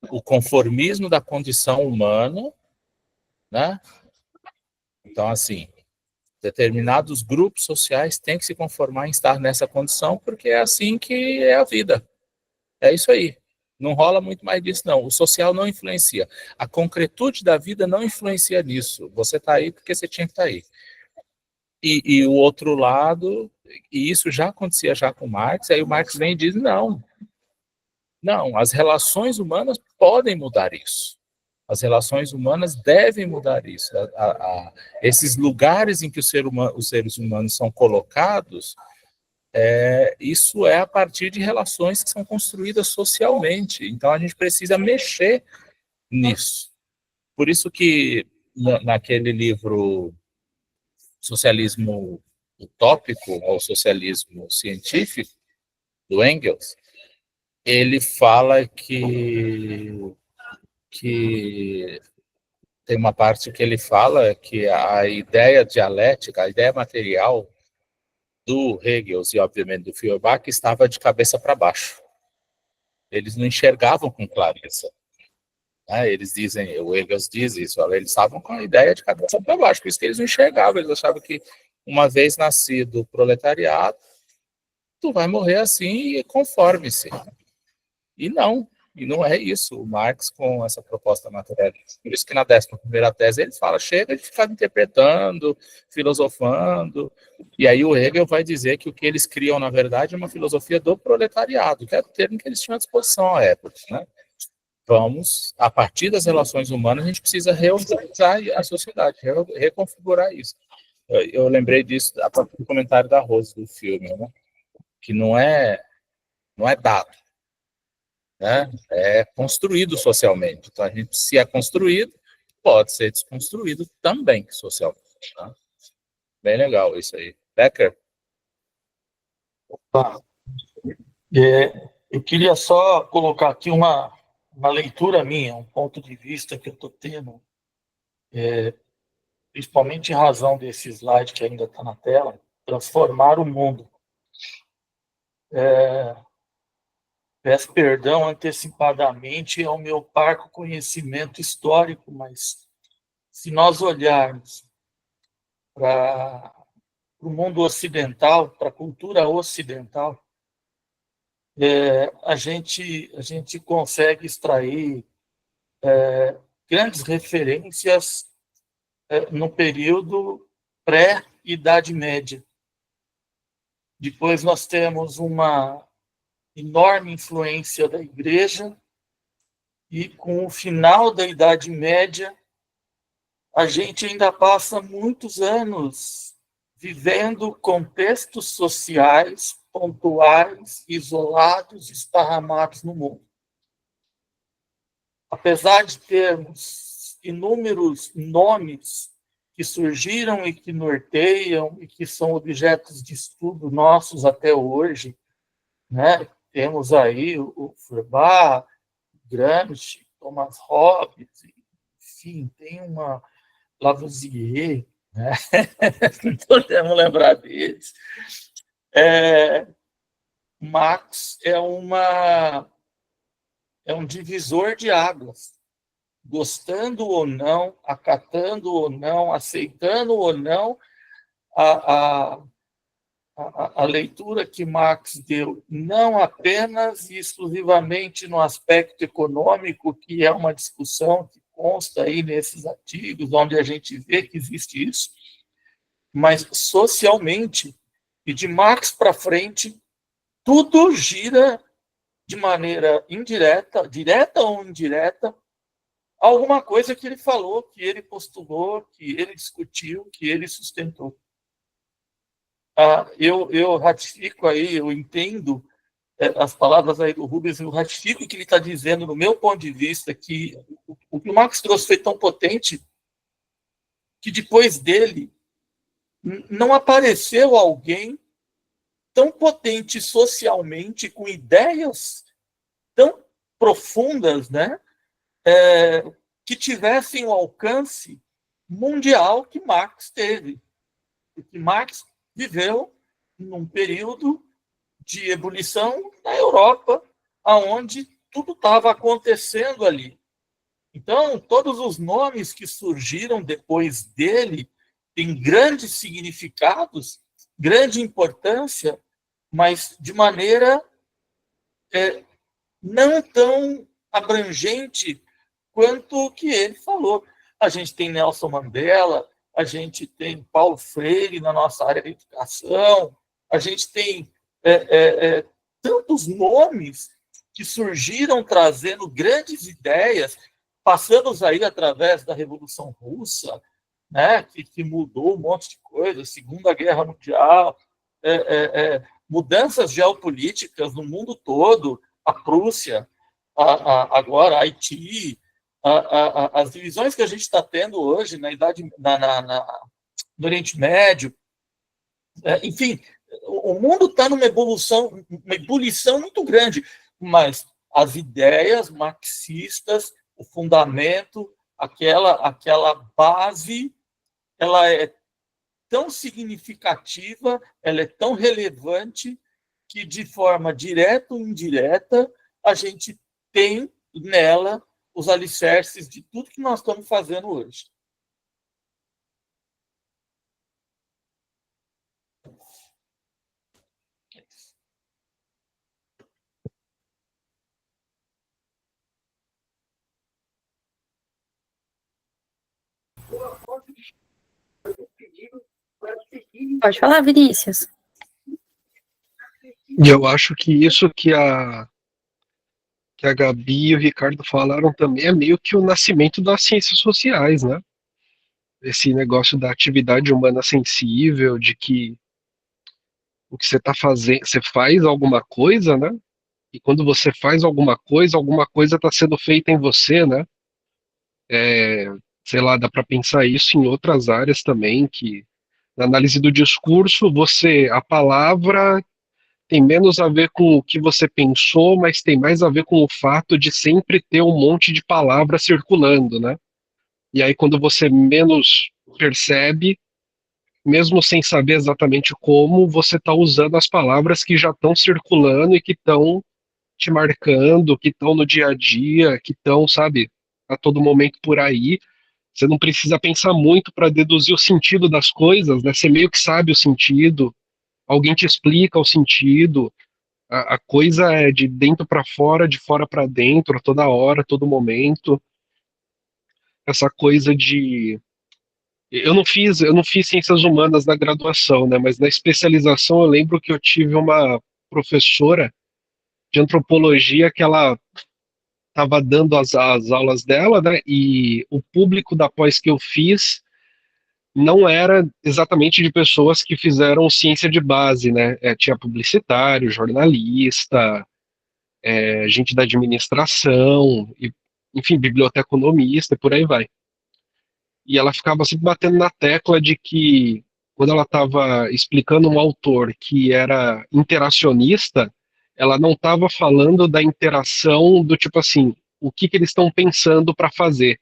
o conformismo da condição humana, né? Então, assim, determinados grupos sociais têm que se conformar em estar nessa condição, porque é assim que é a vida. É isso aí. Não rola muito mais disso, não. O social não influencia. A concretude da vida não influencia nisso. Você está aí porque você tinha que estar aí. E o outro lado, e isso já acontecia já com Marx, aí o Marx vem e diz, não, as relações humanas podem mudar isso. As relações humanas devem mudar isso. Esses lugares em que os seres humanos são colocados, isso é a partir de relações que são construídas socialmente. Então, a gente precisa mexer nisso. Por isso que, naquele livro Socialismo Utópico, ou Socialismo Científico, do Engels, ele fala que tem uma parte que ele fala que a ideia dialética, a ideia material do Hegel e, obviamente, do Feuerbach estava de cabeça para baixo. Eles não enxergavam com clareza. Né? Eles dizem, o Hegel diz isso, eles estavam com a ideia de cabeça para baixo, por isso que eles não enxergavam, eles achavam que, uma vez nascido o proletariado, tu vai morrer assim e conforme-se. E não é isso. O Marx, com essa proposta materialista, por isso que na 11ª tese ele fala, chega de ficar interpretando, filosofando, e aí o Hegel vai dizer que o que eles criam, na verdade, é uma filosofia do proletariado, que é o termo que eles tinham à disposição à época, né? Vamos, a partir das relações humanas, a gente precisa reorganizar a sociedade, reconfigurar isso. Eu lembrei disso a partir do comentário da Rose do filme, né? Que não é dado, né? É construído socialmente. Então, se é construído, pode ser desconstruído também socialmente. Tá? Bem legal isso aí. Becker? Eu queria só colocar aqui uma leitura minha, um ponto de vista que eu estou tendo, principalmente em razão desse slide que ainda está na tela, transformar o mundo. Peço perdão antecipadamente ao meu parco conhecimento histórico, mas se nós olharmos para o mundo ocidental, para a cultura ocidental, a gente consegue extrair grandes referências no período pré-Idade Média. Depois nós temos uma enorme influência da Igreja, e com o final da Idade Média, a gente ainda passa muitos anos vivendo contextos sociais pontuais, isolados, esparramados no mundo. Apesar de termos inúmeros nomes que surgiram e que norteiam e que são objetos de estudo nossos até hoje, né? Temos aí o Feuerbach, Gramsci, Thomas Hobbes, enfim, tem uma Lavoisier, né? Não podemos lembrar deles. Marx é um divisor de águas, gostando ou não, acatando ou não, aceitando ou não, a leitura que Marx deu, não apenas e exclusivamente no aspecto econômico, que é uma discussão que consta aí nesses artigos, onde a gente vê que existe isso, mas socialmente, e de Marx para frente, tudo gira de maneira indireta, direta ou indireta, alguma coisa que ele falou, que ele postulou, que ele discutiu, que ele sustentou. Eu ratifico aí, eu entendo as palavras aí do Rubens, eu ratifico o que ele está dizendo, no meu ponto de vista, que o que o Marx trouxe foi tão potente que depois dele não apareceu alguém tão potente socialmente, com ideias tão profundas, né, que tivessem o alcance mundial que Marx teve. Porque Marx viveu num período de ebulição na Europa, aonde tudo estava acontecendo ali. Então, todos os nomes que surgiram depois dele têm grandes significados, grande importância, mas de maneira não tão abrangente quanto o que ele falou. A gente tem Nelson Mandela, a gente tem Paulo Freire na nossa área de educação, a gente tem tantos nomes que surgiram trazendo grandes ideias, passamos aí através da Revolução Russa, né, que mudou um monte de coisa, Segunda Guerra Mundial, mudanças geopolíticas no mundo todo, a Prússia, agora a Haiti, as divisões que a gente está tendo hoje no Oriente Médio, enfim, o mundo está numa ebulição muito grande, mas as ideias marxistas, o fundamento, aquela base, ela é tão significativa, ela é tão relevante, que de forma direta ou indireta, a gente tem nela os alicerces de tudo que nós estamos fazendo hoje. Pode falar, Vinícius. E eu acho que isso que a Gabi e o Ricardo falaram também é meio que o nascimento das ciências sociais, né? Esse negócio da atividade humana sensível, de que o que você está fazendo, você faz alguma coisa, né? E quando você faz alguma coisa está sendo feita em você, né? Sei lá, dá para pensar isso em outras áreas também, que na análise do discurso, a palavra tem menos a ver com o que você pensou, mas tem mais a ver com o fato de sempre ter um monte de palavras circulando, né? E aí, quando você menos percebe, mesmo sem saber exatamente como, você está usando as palavras que já estão circulando e que estão te marcando, que estão no dia a dia, que estão, sabe, a todo momento por aí. Você não precisa pensar muito para deduzir o sentido das coisas, né? Você meio que sabe o sentido, alguém te explica o sentido. A coisa é de dentro para fora, de fora para dentro, toda hora, todo momento. Essa coisa de eu não fiz ciências humanas na graduação, né, mas na especialização eu lembro que eu tive uma professora de antropologia que ela estava dando as aulas dela, né, e o público da pós que eu fiz não era exatamente de pessoas que fizeram ciência de base, né, tinha publicitário, jornalista, gente da administração, e, enfim, biblioteconomista e por aí vai. E ela ficava sempre batendo na tecla de que, quando ela estava explicando um autor que era interacionista, ela não estava falando da interação do tipo assim, o que eles estão pensando para fazer,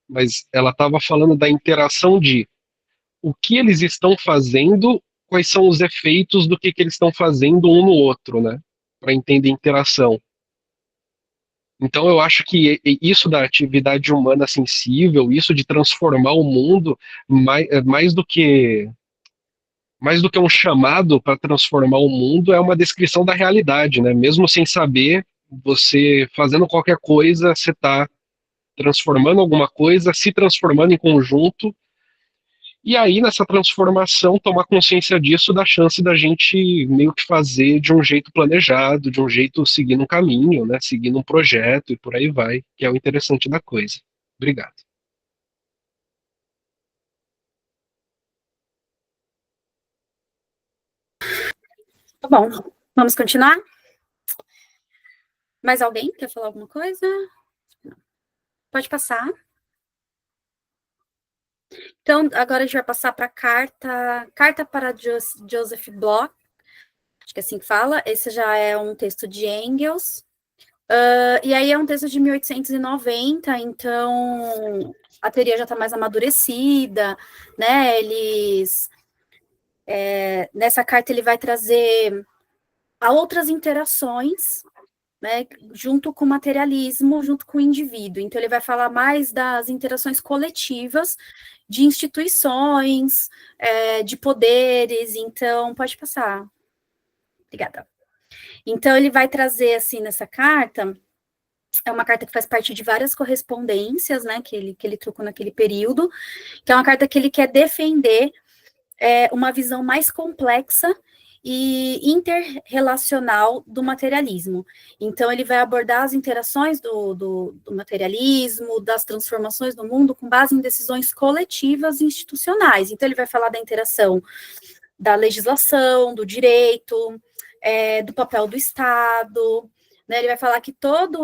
mas ela estava falando da interação de o que eles estão fazendo, quais são os efeitos do que eles estão fazendo um no outro, né? Para entender interação. Então, eu acho que isso da atividade humana sensível, isso de transformar o mundo, mais do que um chamado para transformar o mundo, é uma descrição da realidade, né? Mesmo sem saber, você fazendo qualquer coisa, você está transformando alguma coisa, se transformando em conjunto, e aí, nessa transformação, tomar consciência disso dá chance da gente meio que fazer de um jeito planejado, de um jeito seguindo um caminho, né? Seguindo um projeto e por aí vai, que é o interessante da coisa. Obrigado. Tá bom, vamos continuar? Mais alguém quer falar alguma coisa? Não. Pode passar. Então, agora a gente vai passar para a carta para Joseph Bloch, acho que é assim que fala. Esse já é um texto de Engels. E aí é um texto de 1890, então a teoria já está mais amadurecida, né? Nessa carta ele vai trazer outras interações, né, junto com o materialismo, junto com o indivíduo. Então, ele vai falar mais das interações coletivas, de instituições, de poderes. Então, pode passar. Obrigada. Então, ele vai trazer, assim, nessa carta, é uma carta que faz parte de várias correspondências, né, que ele trocou naquele período, que é uma carta que ele quer defender uma visão mais complexa e interrelacional do materialismo. Então, ele vai abordar as interações do materialismo, das transformações do mundo, com base em decisões coletivas e institucionais. Então, ele vai falar da interação da legislação, do direito, do papel do Estado, né? Ele vai falar que todos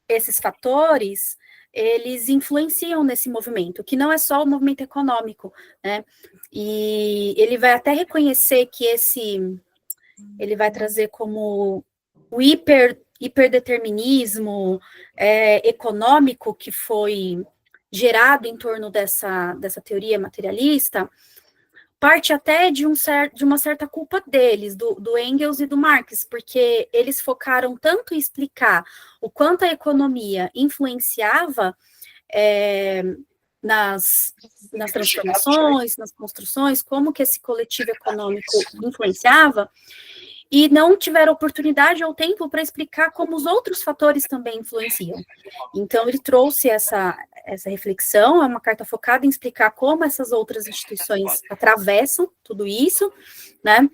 esses fatores, eles influenciam nesse movimento, que não é só o movimento econômico, né? E ele vai até reconhecer que ele vai trazer como o hiperdeterminismo econômico que foi gerado em torno dessa teoria materialista, parte até de uma certa culpa deles, do Engels e do Marx, porque eles focaram tanto em explicar o quanto a economia influenciava nas transformações, nas construções, como que esse coletivo econômico influenciava, e não tiveram oportunidade ou tempo para explicar como os outros fatores também influenciam. Então, ele trouxe essa reflexão, é uma carta focada em explicar como essas outras instituições atravessam tudo isso, né?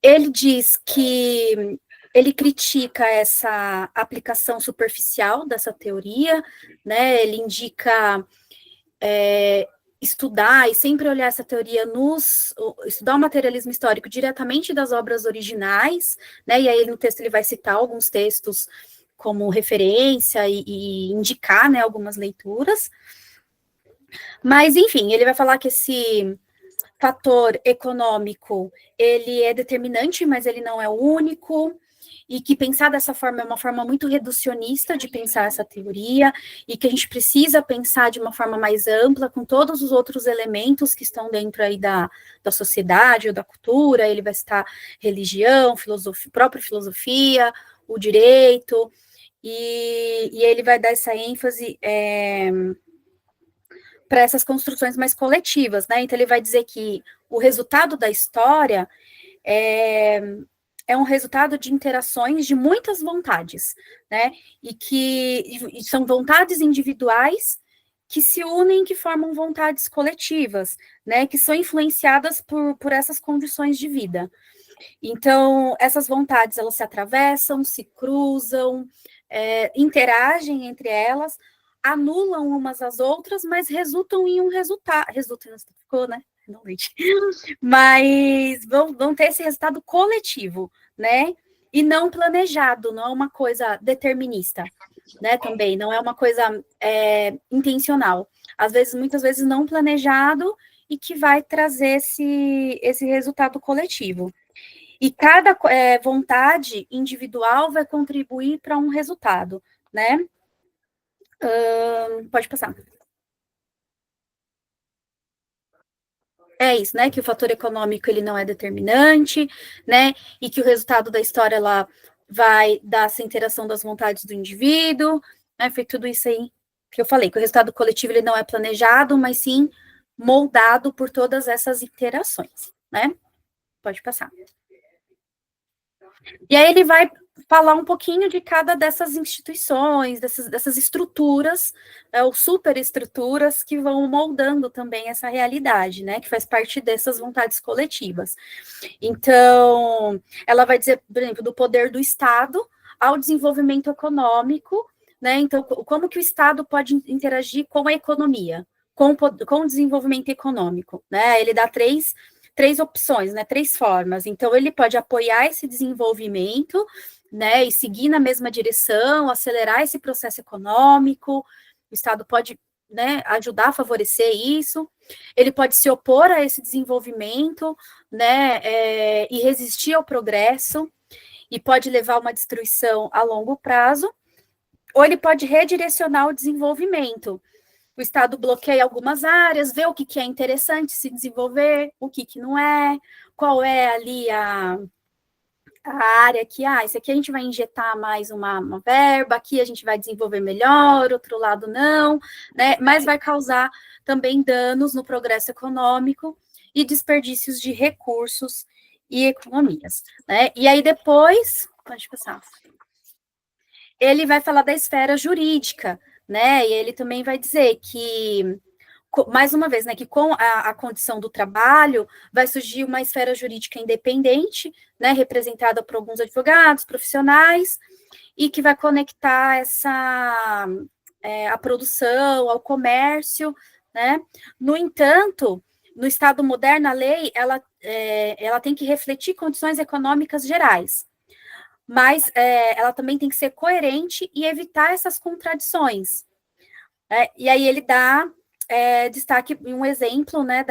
Ele diz que ele critica essa aplicação superficial dessa teoria, né? Ele indica estudar e sempre olhar essa teoria estudar o materialismo histórico diretamente das obras originais, né? E aí no texto ele vai citar alguns textos como referência e indicar, né, algumas leituras. Mas, enfim, ele vai falar que esse fator econômico, ele é determinante, mas ele não é o único, e que pensar dessa forma é uma forma muito reducionista de pensar essa teoria, e que a gente precisa pensar de uma forma mais ampla, com todos os outros elementos que estão dentro aí da sociedade ou da cultura. Ele vai citar religião, própria filosofia, o direito, e ele vai dar essa ênfase para essas construções mais coletivas, né? Então ele vai dizer que o resultado da história é um resultado de interações de muitas vontades, né? E são vontades individuais que se unem, que formam vontades coletivas, né? Que são influenciadas por essas condições de vida. Então, essas vontades, elas se atravessam, se cruzam, interagem entre elas, anulam umas às outras, mas resultam em um resultado. Ficou, né? Mas vão ter esse resultado coletivo, né? E não planejado, não é uma coisa determinista, né? Também não é uma coisa intencional. Muitas vezes não planejado, e que vai trazer esse resultado coletivo. E cada vontade individual vai contribuir para um resultado, né? Pode passar. É isso, né? Que o fator econômico ele não é determinante, né? E que o resultado da história ela vai dar essa interação das vontades do indivíduo, né? Foi tudo isso aí que eu falei, que o resultado coletivo ele não é planejado, mas sim moldado por todas essas interações, né? Pode passar. E aí ele vai falar um pouquinho de cada dessas instituições, dessas estruturas, ou superestruturas que vão moldando também essa realidade, né, que faz parte dessas vontades coletivas. Então, ela vai dizer, por exemplo, do poder do Estado ao desenvolvimento econômico, né, então, como que o Estado pode interagir com a economia, com o desenvolvimento econômico, né, ele dá três três opções, né, três formas. Então, ele pode apoiar esse desenvolvimento, né, e seguir na mesma direção, acelerar esse processo econômico, o Estado pode, né, ajudar a favorecer isso, ele pode se opor a esse desenvolvimento, né, e resistir ao progresso, e pode levar a uma destruição a longo prazo, ou ele pode redirecionar o desenvolvimento. O Estado bloqueia algumas áreas, vê o que é interessante se desenvolver, o que não é, qual é ali a área que, isso aqui a gente vai injetar mais uma verba, aqui a gente vai desenvolver melhor, outro lado não, né? Mas vai causar também danos no progresso econômico e desperdícios de recursos e economias, né? E aí depois, pode passar, ele vai falar da esfera jurídica, né? E ele também vai dizer que, mais uma vez, né, que com a condição do trabalho vai surgir uma esfera jurídica independente, né, representada por alguns advogados, profissionais, e que vai conectar a produção ao comércio, né? No entanto, no Estado moderno, a lei, ela tem que refletir condições econômicas gerais, mas ela também tem que ser coerente e evitar essas contradições. E aí ele dá destaque em um exemplo, né,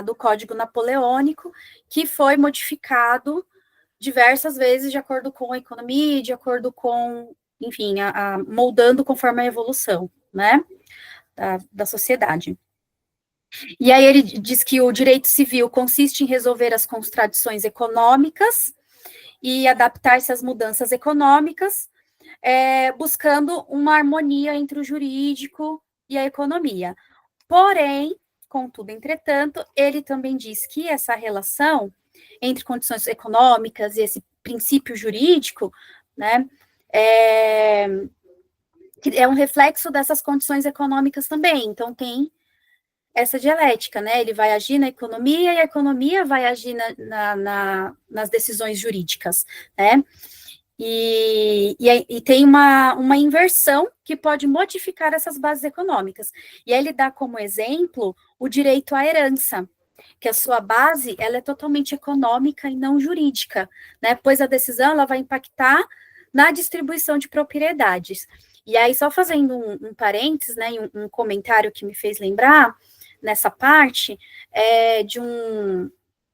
do Código Napoleônico, que foi modificado diversas vezes de acordo com a economia, de acordo com, enfim, moldando conforme a evolução, né, da sociedade. E aí ele diz que o direito civil consiste em resolver as contradições econômicas e adaptar-se às mudanças econômicas, buscando uma harmonia entre o jurídico e a economia. Porém, contudo, entretanto, ele também diz que essa relação entre condições econômicas e esse princípio jurídico, né, é um reflexo dessas condições econômicas também. Então, tem essa dialética, né? Ele vai agir na economia e a economia vai agir nas decisões jurídicas, né? E tem uma inversão que pode modificar essas bases econômicas. E aí ele dá como exemplo o direito à herança, que a sua base ela é totalmente econômica e não jurídica, né? Pois a decisão ela vai impactar na distribuição de propriedades. E aí, só fazendo um parênteses, né, um comentário que me fez lembrar, nessa parte,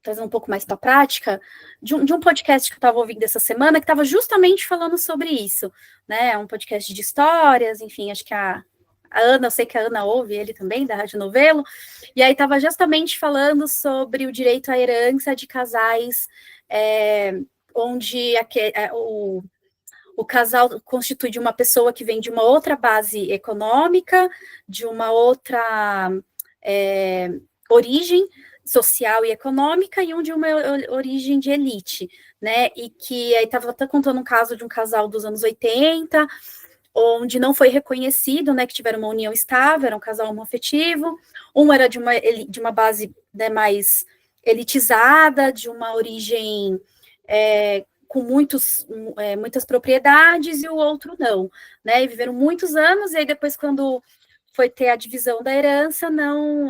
trazendo um pouco mais para a prática, de um podcast que eu estava ouvindo essa semana, que estava justamente falando sobre isso, né, um podcast de histórias, enfim, acho que a Ana, eu sei que a Ana ouve ele também, da Rádio Novelo, e aí estava justamente falando sobre o direito à herança de casais, onde o casal constitui de uma pessoa que vem de uma outra base econômica, de uma outra origem social e econômica, e um de uma origem de elite, né, e que aí estava até contando um caso de um casal dos anos 80, onde não foi reconhecido, né, que tiveram uma união estável, era um casal homoafetivo, um era de uma base, né, mais elitizada, de uma origem com muitas propriedades, e o outro não, né, e viveram muitos anos, e aí depois, quando foi ter a divisão da herança,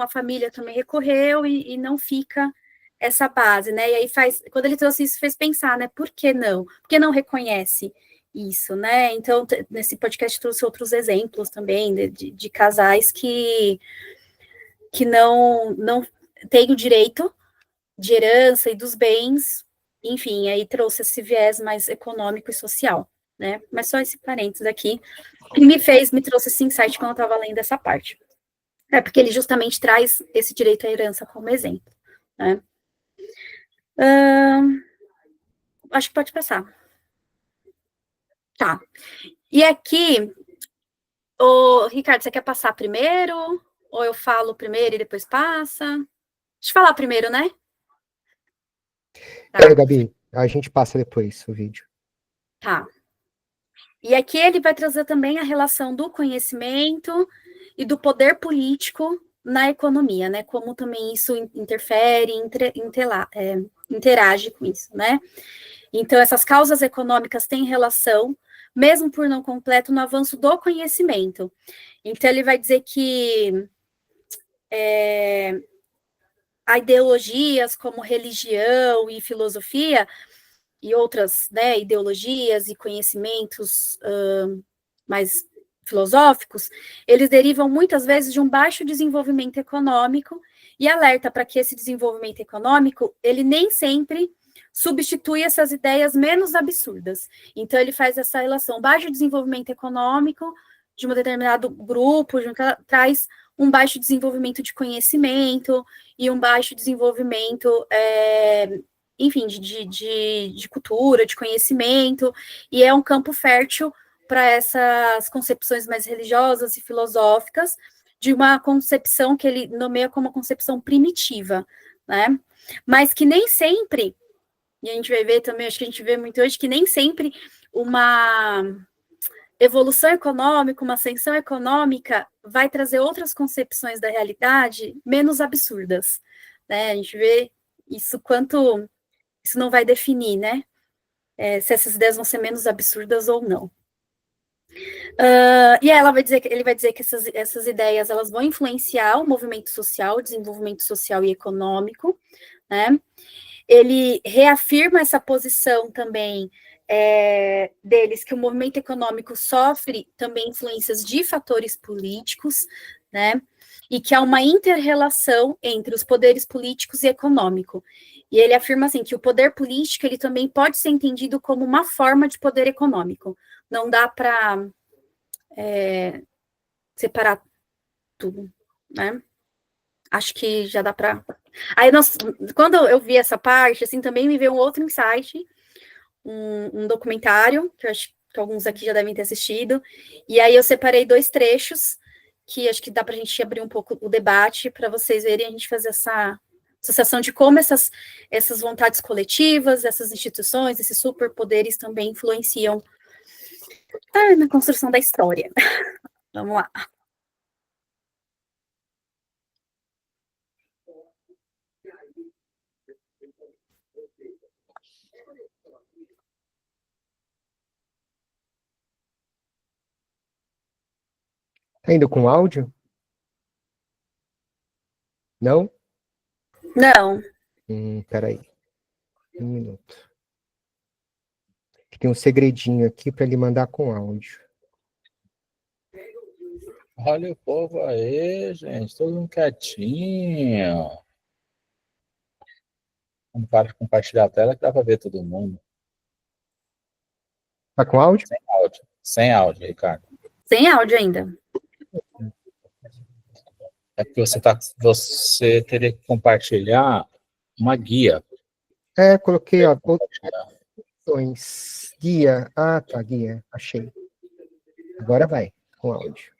a família também recorreu, e não fica essa base, né, e aí quando ele trouxe isso, fez pensar, né, por que não? Por que não reconhece isso, né, então, nesse podcast trouxe outros exemplos também, de casais que não têm o direito de herança e dos bens, enfim, aí trouxe esse viés mais econômico e social, né, mas só esse parênteses aqui, que me trouxe esse insight quando eu estava lendo essa parte, porque ele justamente traz esse direito à herança como exemplo, né. Acho que pode passar. Tá, e aqui, Ricardo, você quer passar primeiro, ou eu falo primeiro e depois passa? Deixa eu falar primeiro, né? Tá. Gabi, a gente passa depois o vídeo. Tá. E aqui ele vai trazer também a relação do conhecimento e do poder político na economia, né? Como também isso interfere, interage com isso, né? Então, essas causas econômicas têm relação, mesmo por não completo, no avanço do conhecimento. Então, ele vai dizer que a ideologias como religião e filosofia, e outras, né, ideologias e conhecimentos mais filosóficos, eles derivam muitas vezes de um baixo desenvolvimento econômico e alerta para que esse desenvolvimento econômico, ele nem sempre substitui essas ideias menos absurdas. Então, ele faz essa relação, baixo desenvolvimento econômico de um determinado grupo, traz um baixo desenvolvimento de conhecimento e um baixo desenvolvimento, enfim, de cultura, de conhecimento, e é um campo fértil para essas concepções mais religiosas e filosóficas, de uma concepção que ele nomeia como uma concepção primitiva, né? Mas que nem sempre, e a gente vai ver também, acho que a gente vê muito hoje, que nem sempre uma evolução econômica, uma ascensão econômica vai trazer outras concepções da realidade menos absurdas, né? A gente vê isso quanto isso não vai definir, né? Se essas ideias vão ser menos absurdas ou não. E ele vai dizer que essas ideias elas vão influenciar o movimento social, o desenvolvimento social e econômico, né? Ele reafirma essa posição também deles, que o movimento econômico sofre também influências de fatores políticos, né? E que há uma inter-relação entre os poderes políticos e econômico. E ele afirma assim que o poder político ele também pode ser entendido como uma forma de poder econômico. Não dá para separar tudo, né? Acho que já dá para. Aí quando eu vi essa parte, assim, também me veio um outro insight, um documentário que eu acho que alguns aqui já devem ter assistido. E aí eu separei 2 trechos que acho que dá para a gente abrir um pouco o debate para vocês verem a gente fazer essa associação de como essas vontades coletivas, essas instituições, esses superpoderes também influenciam na construção da história. Vamos lá. Tá indo com áudio? Não? Não. Peraí. 1 minuto. Tem um segredinho aqui para ele mandar com áudio. Olha o povo aí, gente, todo mundo quietinho. Vamos para de compartilhar a tela que dá para ver todo mundo. Tá com áudio? Sem áudio. Sem áudio, Ricardo. Sem áudio ainda. É porque você teria que compartilhar uma guia. Coloquei, ó, opções. Guia. Ah, tá, guia. Achei. Agora vai, com áudio.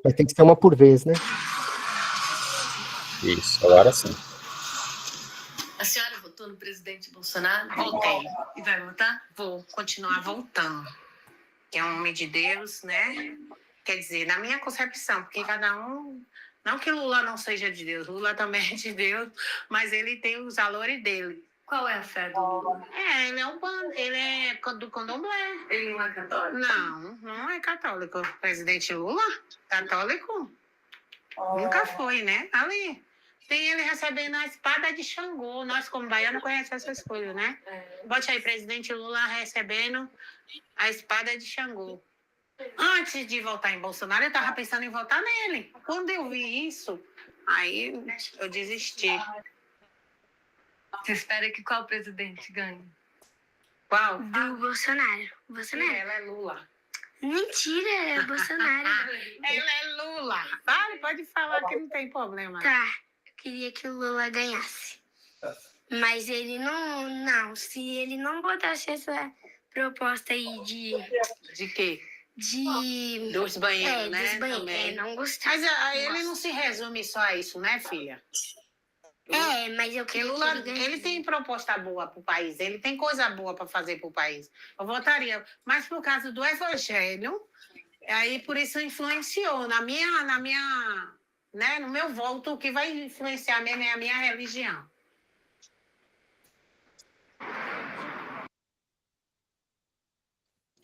Mas tem que ser uma por vez, né? Isso, agora sim. A senhora votou no presidente Bolsonaro? Votei. E vai votar? Vou continuar votando. Que é um homem de Deus, né? Quer dizer, na minha concepção, porque cada um... Não que Lula não seja de Deus, Lula também é de Deus, mas ele tem os valores dele. Qual é a fé do Lula? Ele é do candomblé. Ele não é católico? Não, não é católico. O presidente Lula, católico, nunca foi, né? Ali, tem ele recebendo a espada de Xangô. Nós, como baiano, conhecemos essas coisas, né? Bote aí, presidente Lula recebendo a espada de Xangô. Antes de votar em Bolsonaro, eu estava pensando em votar nele. Quando eu vi isso, aí eu desisti. Você espera que qual presidente ganhe? Qual? Do Bolsonaro. Bolsonaro. Ela é Lula. Mentira, é Bolsonaro. Ela é Lula. Fale, pode falar que não tem problema. Tá, eu queria que o Lula ganhasse. Mas ele não, se ele não botasse essa proposta aí De quê? dos banheiros, né? Dos banheiros, Também. não gostava. Mas ele não se resume só a isso, né, filha? Mas eu Porque queria Lula, que ele ganhasse. ele tem proposta boa para o país, ele tem coisa boa para fazer para o país. Eu votaria, mas por causa do evangelho, aí por isso influenciou na minha, né, no meu voto, o que vai influenciar mesmo é a minha religião.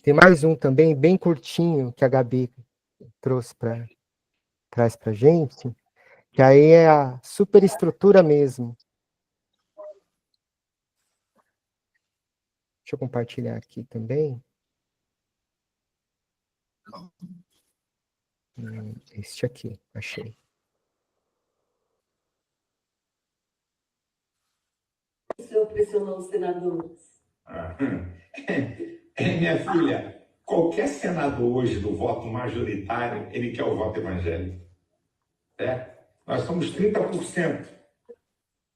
Tem mais um também, bem curtinho, que a Gabi traz para gente, Que aí é a superestrutura mesmo. Deixa eu compartilhar aqui também. Este aqui, achei. O senhor pressionou os senadores? Minha filha, qualquer senador hoje do voto majoritário, ele quer o voto evangélico. Nós somos 30%.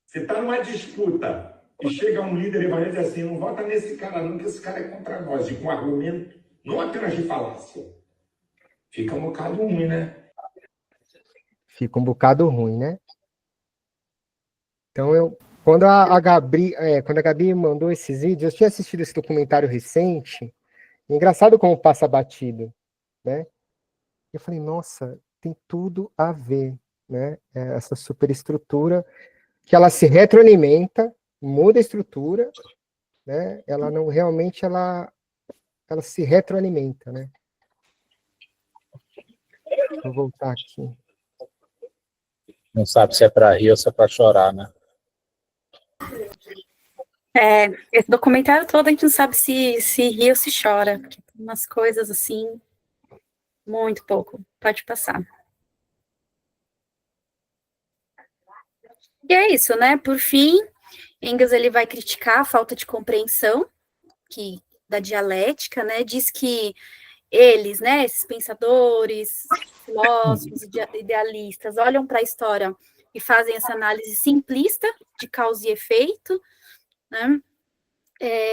Você está numa disputa e chega um líder evangélico e diz assim, não vota nesse cara não, que esse cara é contra nós. E com argumento, não apenas de falácia. Fica um bocado ruim, né? Fica um bocado ruim, né? Então, quando a Gabi mandou esses vídeos, eu tinha assistido esse documentário recente, engraçado como passa batido, né? Eu falei, nossa, tem tudo a ver, né? Essa superestrutura, que ela se retroalimenta, muda a estrutura, né? Ela não realmente, ela se retroalimenta, né? Vou voltar aqui. Não sabe se é para rir ou se é para chorar, né? Esse documentário todo a gente não sabe se ri ou se chora, porque tem umas coisas assim, muito pouco. Pode passar. E é isso, né? Por fim, Engels ele vai criticar a falta de compreensão da dialética, né? Diz que eles, né, esses pensadores, filósofos, idealistas, olham para a história e fazem essa análise simplista de causa e efeito, né?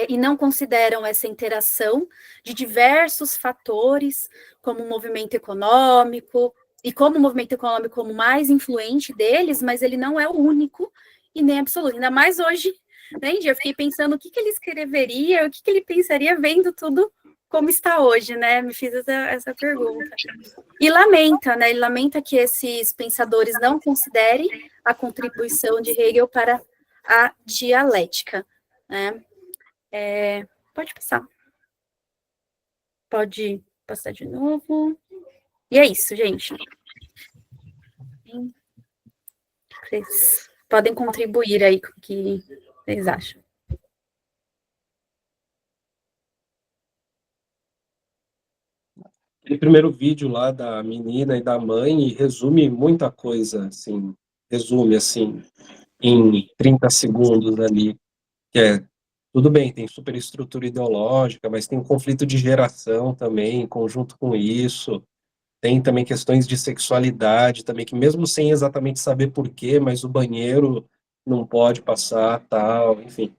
E não consideram essa interação de diversos fatores, como o movimento econômico, e como o movimento econômico como mais influente deles, mas ele não é o único e nem absoluto. Ainda mais hoje, né, eu fiquei pensando o que ele escreveria, o que ele pensaria vendo tudo como está hoje, né? Me fiz essa pergunta. E lamenta, né? Ele lamenta que esses pensadores não considerem a contribuição de Hegel para a dialética, né? Pode passar. Pode passar de novo. E é isso, gente. Vocês podem contribuir aí com o que vocês acham. Aquele primeiro vídeo lá da menina e da mãe resume muita coisa, assim, em 30 segundos ali, que tudo bem, tem superestrutura ideológica, mas tem um conflito de geração também, conjunto com isso, tem também questões de sexualidade também, que mesmo sem exatamente saber por quê, mas o banheiro não pode passar, tal, enfim.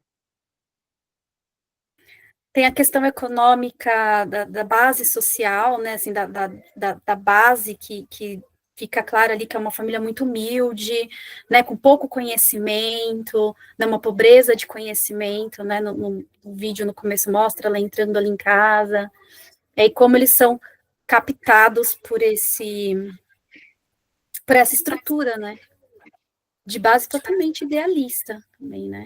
Tem a questão econômica da base social, né, assim, da base que fica claro ali que é uma família muito humilde, né, com pouco conhecimento, né, uma pobreza de conhecimento, né, no vídeo no começo mostra ela entrando ali em casa, e como eles são captados por essa estrutura, né, de base totalmente idealista também, né.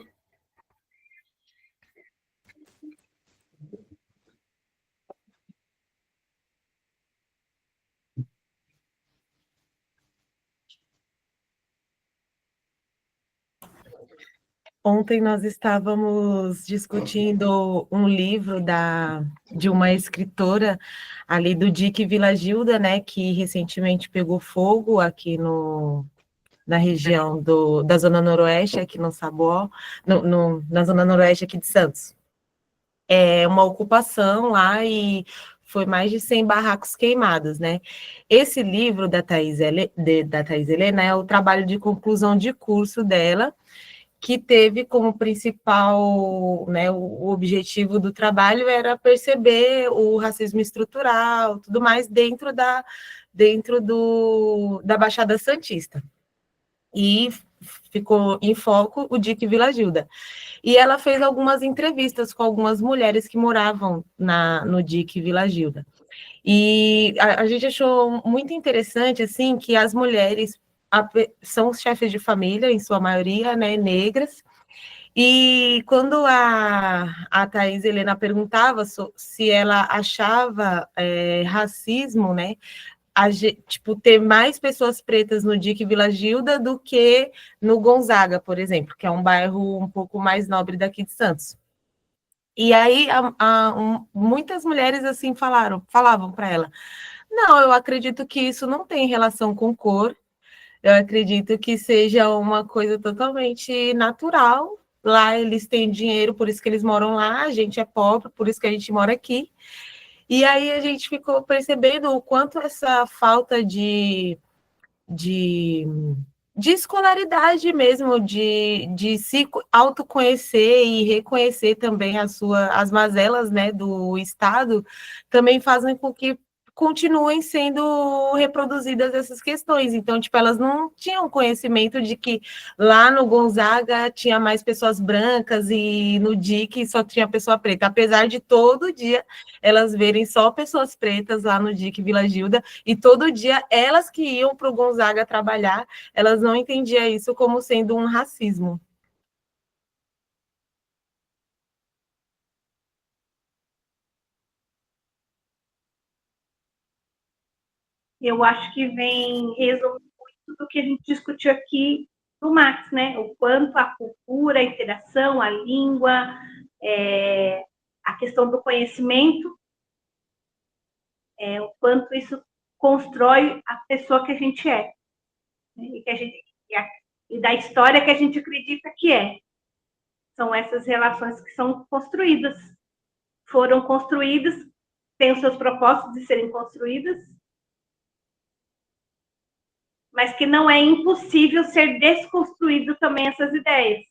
Ontem nós estávamos discutindo um livro de uma escritora ali do Dick Villagilda, né, que recentemente pegou fogo aqui na região da Zona Noroeste, aqui no Saboó, na Zona Noroeste aqui de Santos. É uma ocupação lá e foi mais de 100 barracos queimados, né? Esse livro da Thais Helena é o trabalho de conclusão de curso dela, que teve como principal, né, o objetivo do trabalho era perceber o racismo estrutural, tudo mais dentro da Baixada Santista. E ficou em foco o Dick Villagilda. E ela fez algumas entrevistas com algumas mulheres que moravam no Dick Villagilda. E a gente achou muito interessante, assim, que as mulheres são chefes de família, em sua maioria, né, negras, e quando a Thais Helena perguntava se ela achava racismo, né, tipo, ter mais pessoas pretas no DIC Vila Gilda do que no Gonzaga, por exemplo, que é um bairro um pouco mais nobre daqui de Santos. E aí muitas mulheres assim falavam para ela: não, eu acredito que isso não tem relação com cor, eu acredito que seja uma coisa totalmente natural. Lá eles têm dinheiro, por isso que eles moram lá, a gente é pobre, por isso que a gente mora aqui. E aí a gente ficou percebendo o quanto essa falta de escolaridade mesmo, de se autoconhecer e reconhecer também as mazelas, né, do Estado, também fazem com que continuem sendo reproduzidas essas questões. Então, tipo, elas não tinham conhecimento de que lá no Gonzaga tinha mais pessoas brancas e no DIC só tinha pessoa preta, apesar de todo dia elas verem só pessoas pretas lá no DIC Vila Gilda, e todo dia elas que iam para o Gonzaga trabalhar, elas não entendiam isso como sendo um racismo. Eu acho que vem resolver muito do que a gente discutiu aqui do Marx, né? O quanto a cultura, a interação, a língua, a questão do conhecimento, o quanto isso constrói a pessoa que a gente é, né? E da história que a gente acredita que é. São essas relações que são construídas, foram construídas, têm os seus propósitos de serem construídas, mas que não é impossível ser desconstruído também essas ideias.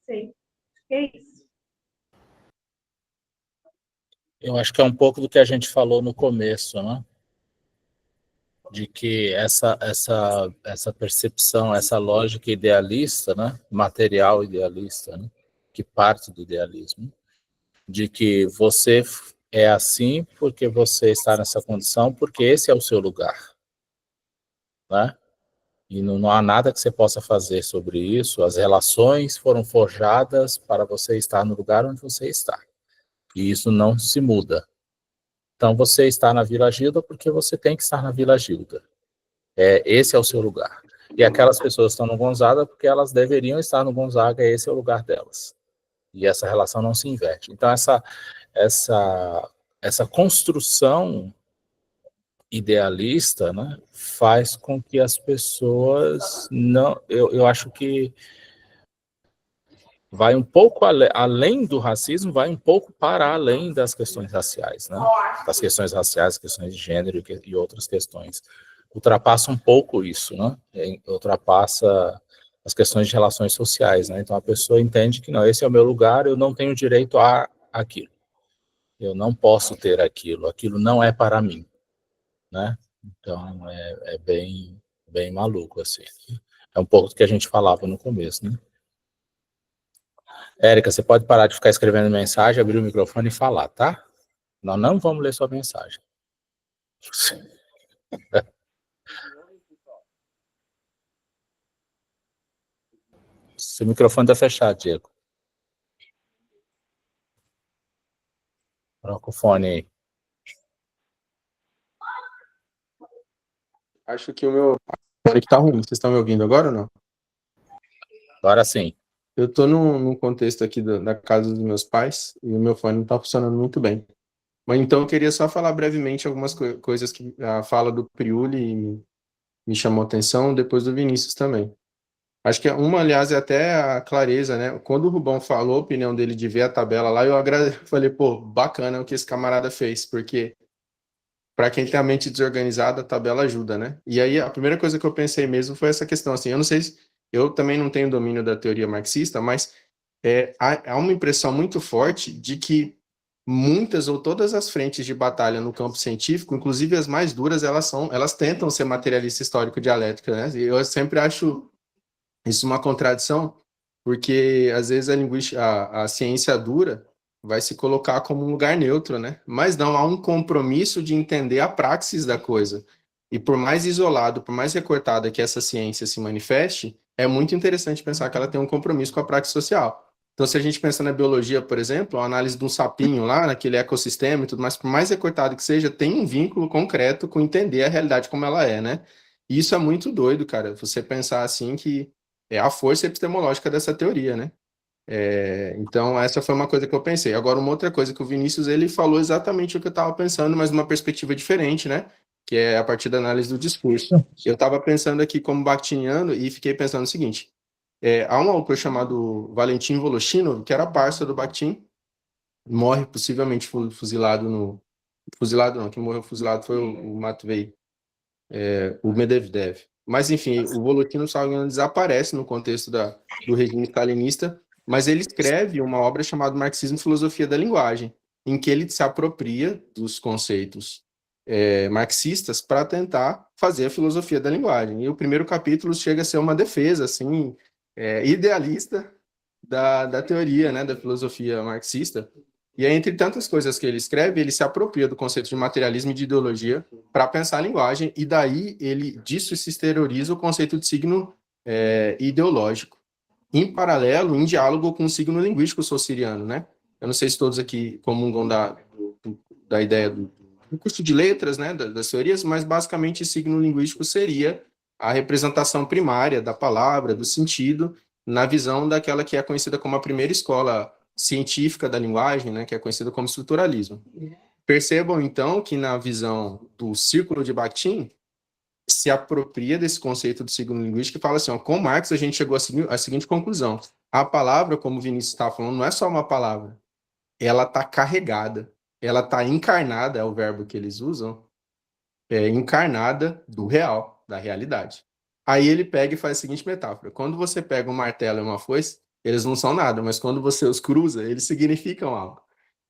Sei, acho que é isso. Eu acho que é um pouco do que a gente falou no começo, né? De que essa percepção, essa lógica idealista, né? Material idealista, né? Que parte do idealismo, de que você é assim porque você está nessa condição, porque esse é o seu lugar, né? E não há nada que você possa fazer sobre isso. As relações foram forjadas para você estar no lugar onde você está. E isso não se muda. Então, você está na Vila Gilda porque você tem que estar na Vila Gilda. Esse é o seu lugar. E aquelas pessoas estão no Gonzaga porque elas deveriam estar no Gonzaga, esse é o lugar delas. E essa relação não se inverte. Então, essa construção idealista, né, faz com que as pessoas não... Eu acho que vai um pouco além do racismo, vai um pouco para além das questões raciais, né? Das questões raciais, questões de gênero e outras questões. Ultrapassa um pouco isso, né? Ultrapassa as questões de relações sociais, né? Então a pessoa entende que não, esse é o meu lugar, eu não tenho direito a aquilo. Eu não posso ter aquilo, aquilo não é para mim, né? Então é bem maluco, assim. É um pouco do que a gente falava no começo, né? Érica, você pode parar de ficar escrevendo mensagem, abrir o microfone e falar, tá? Nós não vamos ler sua mensagem. Seu microfone está fechado, Diego. Troca o fone aí. Acho que o meu fone que tá ruim. Vocês estão me ouvindo agora ou não? Agora sim. Eu tô num contexto aqui da casa dos meus pais e o meu fone não tá funcionando muito bem. Mas então eu queria só falar brevemente algumas coisas que a fala do Priuli me chamou a atenção, depois do Vinícius também. Acho que uma, aliás, é até a clareza, né? Quando o Rubão falou a opinião dele de ver a tabela lá, eu falei, pô, bacana o que esse camarada fez, porque para quem tem a mente desorganizada, a tabela ajuda, né? E aí a primeira coisa que eu pensei mesmo foi essa questão, assim, eu não sei se eu também não tenho domínio da teoria marxista, mas há uma impressão muito forte de que muitas ou todas as frentes de batalha no campo científico, inclusive as mais duras, elas tentam ser materialista histórico dialética, né? E eu sempre acho isso uma contradição, porque às vezes a ciência dura vai se colocar como um lugar neutro, né? Mas não, há um compromisso de entender a praxis da coisa. E por mais isolado, por mais recortada que essa ciência se manifeste, é muito interessante pensar que ela tem um compromisso com a praxis social. Então, se a gente pensa na biologia, por exemplo, a análise de um sapinho lá, naquele ecossistema e tudo mais, por mais recortado que seja, tem um vínculo concreto com entender a realidade como ela é, né? E isso é muito doido, cara, você pensar assim que é a força epistemológica dessa teoria, né? Então, essa foi uma coisa que eu pensei. Agora, uma outra coisa que o Vinícius, ele falou exatamente o que eu estava pensando, mas numa perspectiva diferente, né? Que é a partir da análise do discurso. Eu estava pensando aqui como bakhtiniano e fiquei pensando o seguinte, há um autor chamado Valentin Voloshinov, que era parça do Bakhtin, morre possivelmente fuzilado no... Fuzilado não, quem morreu fuzilado foi o Matvei, o Medvedev. Mas, enfim, o Voloshinov, desaparece no contexto do regime stalinista, mas ele escreve uma obra chamada Marxismo e Filosofia da Linguagem, em que ele se apropria dos conceitos marxistas para tentar fazer a filosofia da linguagem. E o primeiro capítulo chega a ser uma defesa, assim, idealista da teoria, né, da filosofia marxista. E aí, entre tantas coisas que ele escreve, ele se apropria do conceito de materialismo e de ideologia para pensar a linguagem, e daí disso se exterioriza o conceito de signo ideológico, em paralelo, em diálogo com o signo linguístico saussuriano, né? Eu não sei se todos aqui comungam da ideia do curso de letras, né, das teorias, mas basicamente signo linguístico seria a representação primária da palavra, do sentido, na visão daquela que é conhecida como a primeira escola científica da linguagem, né, que é conhecida como estruturalismo. Percebam, então, que na visão do círculo de Bakhtin, se apropria desse conceito do signo linguístico e fala assim, com Marx a gente chegou à seguinte conclusão, a palavra, como o Vinícius estava falando, não é só uma palavra, ela está carregada, ela está encarnada, é o verbo que eles usam, encarnada do real, da realidade. Aí ele pega e faz a seguinte metáfora, quando você pega um martelo e uma foice, eles não são nada, mas quando você os cruza, eles significam algo.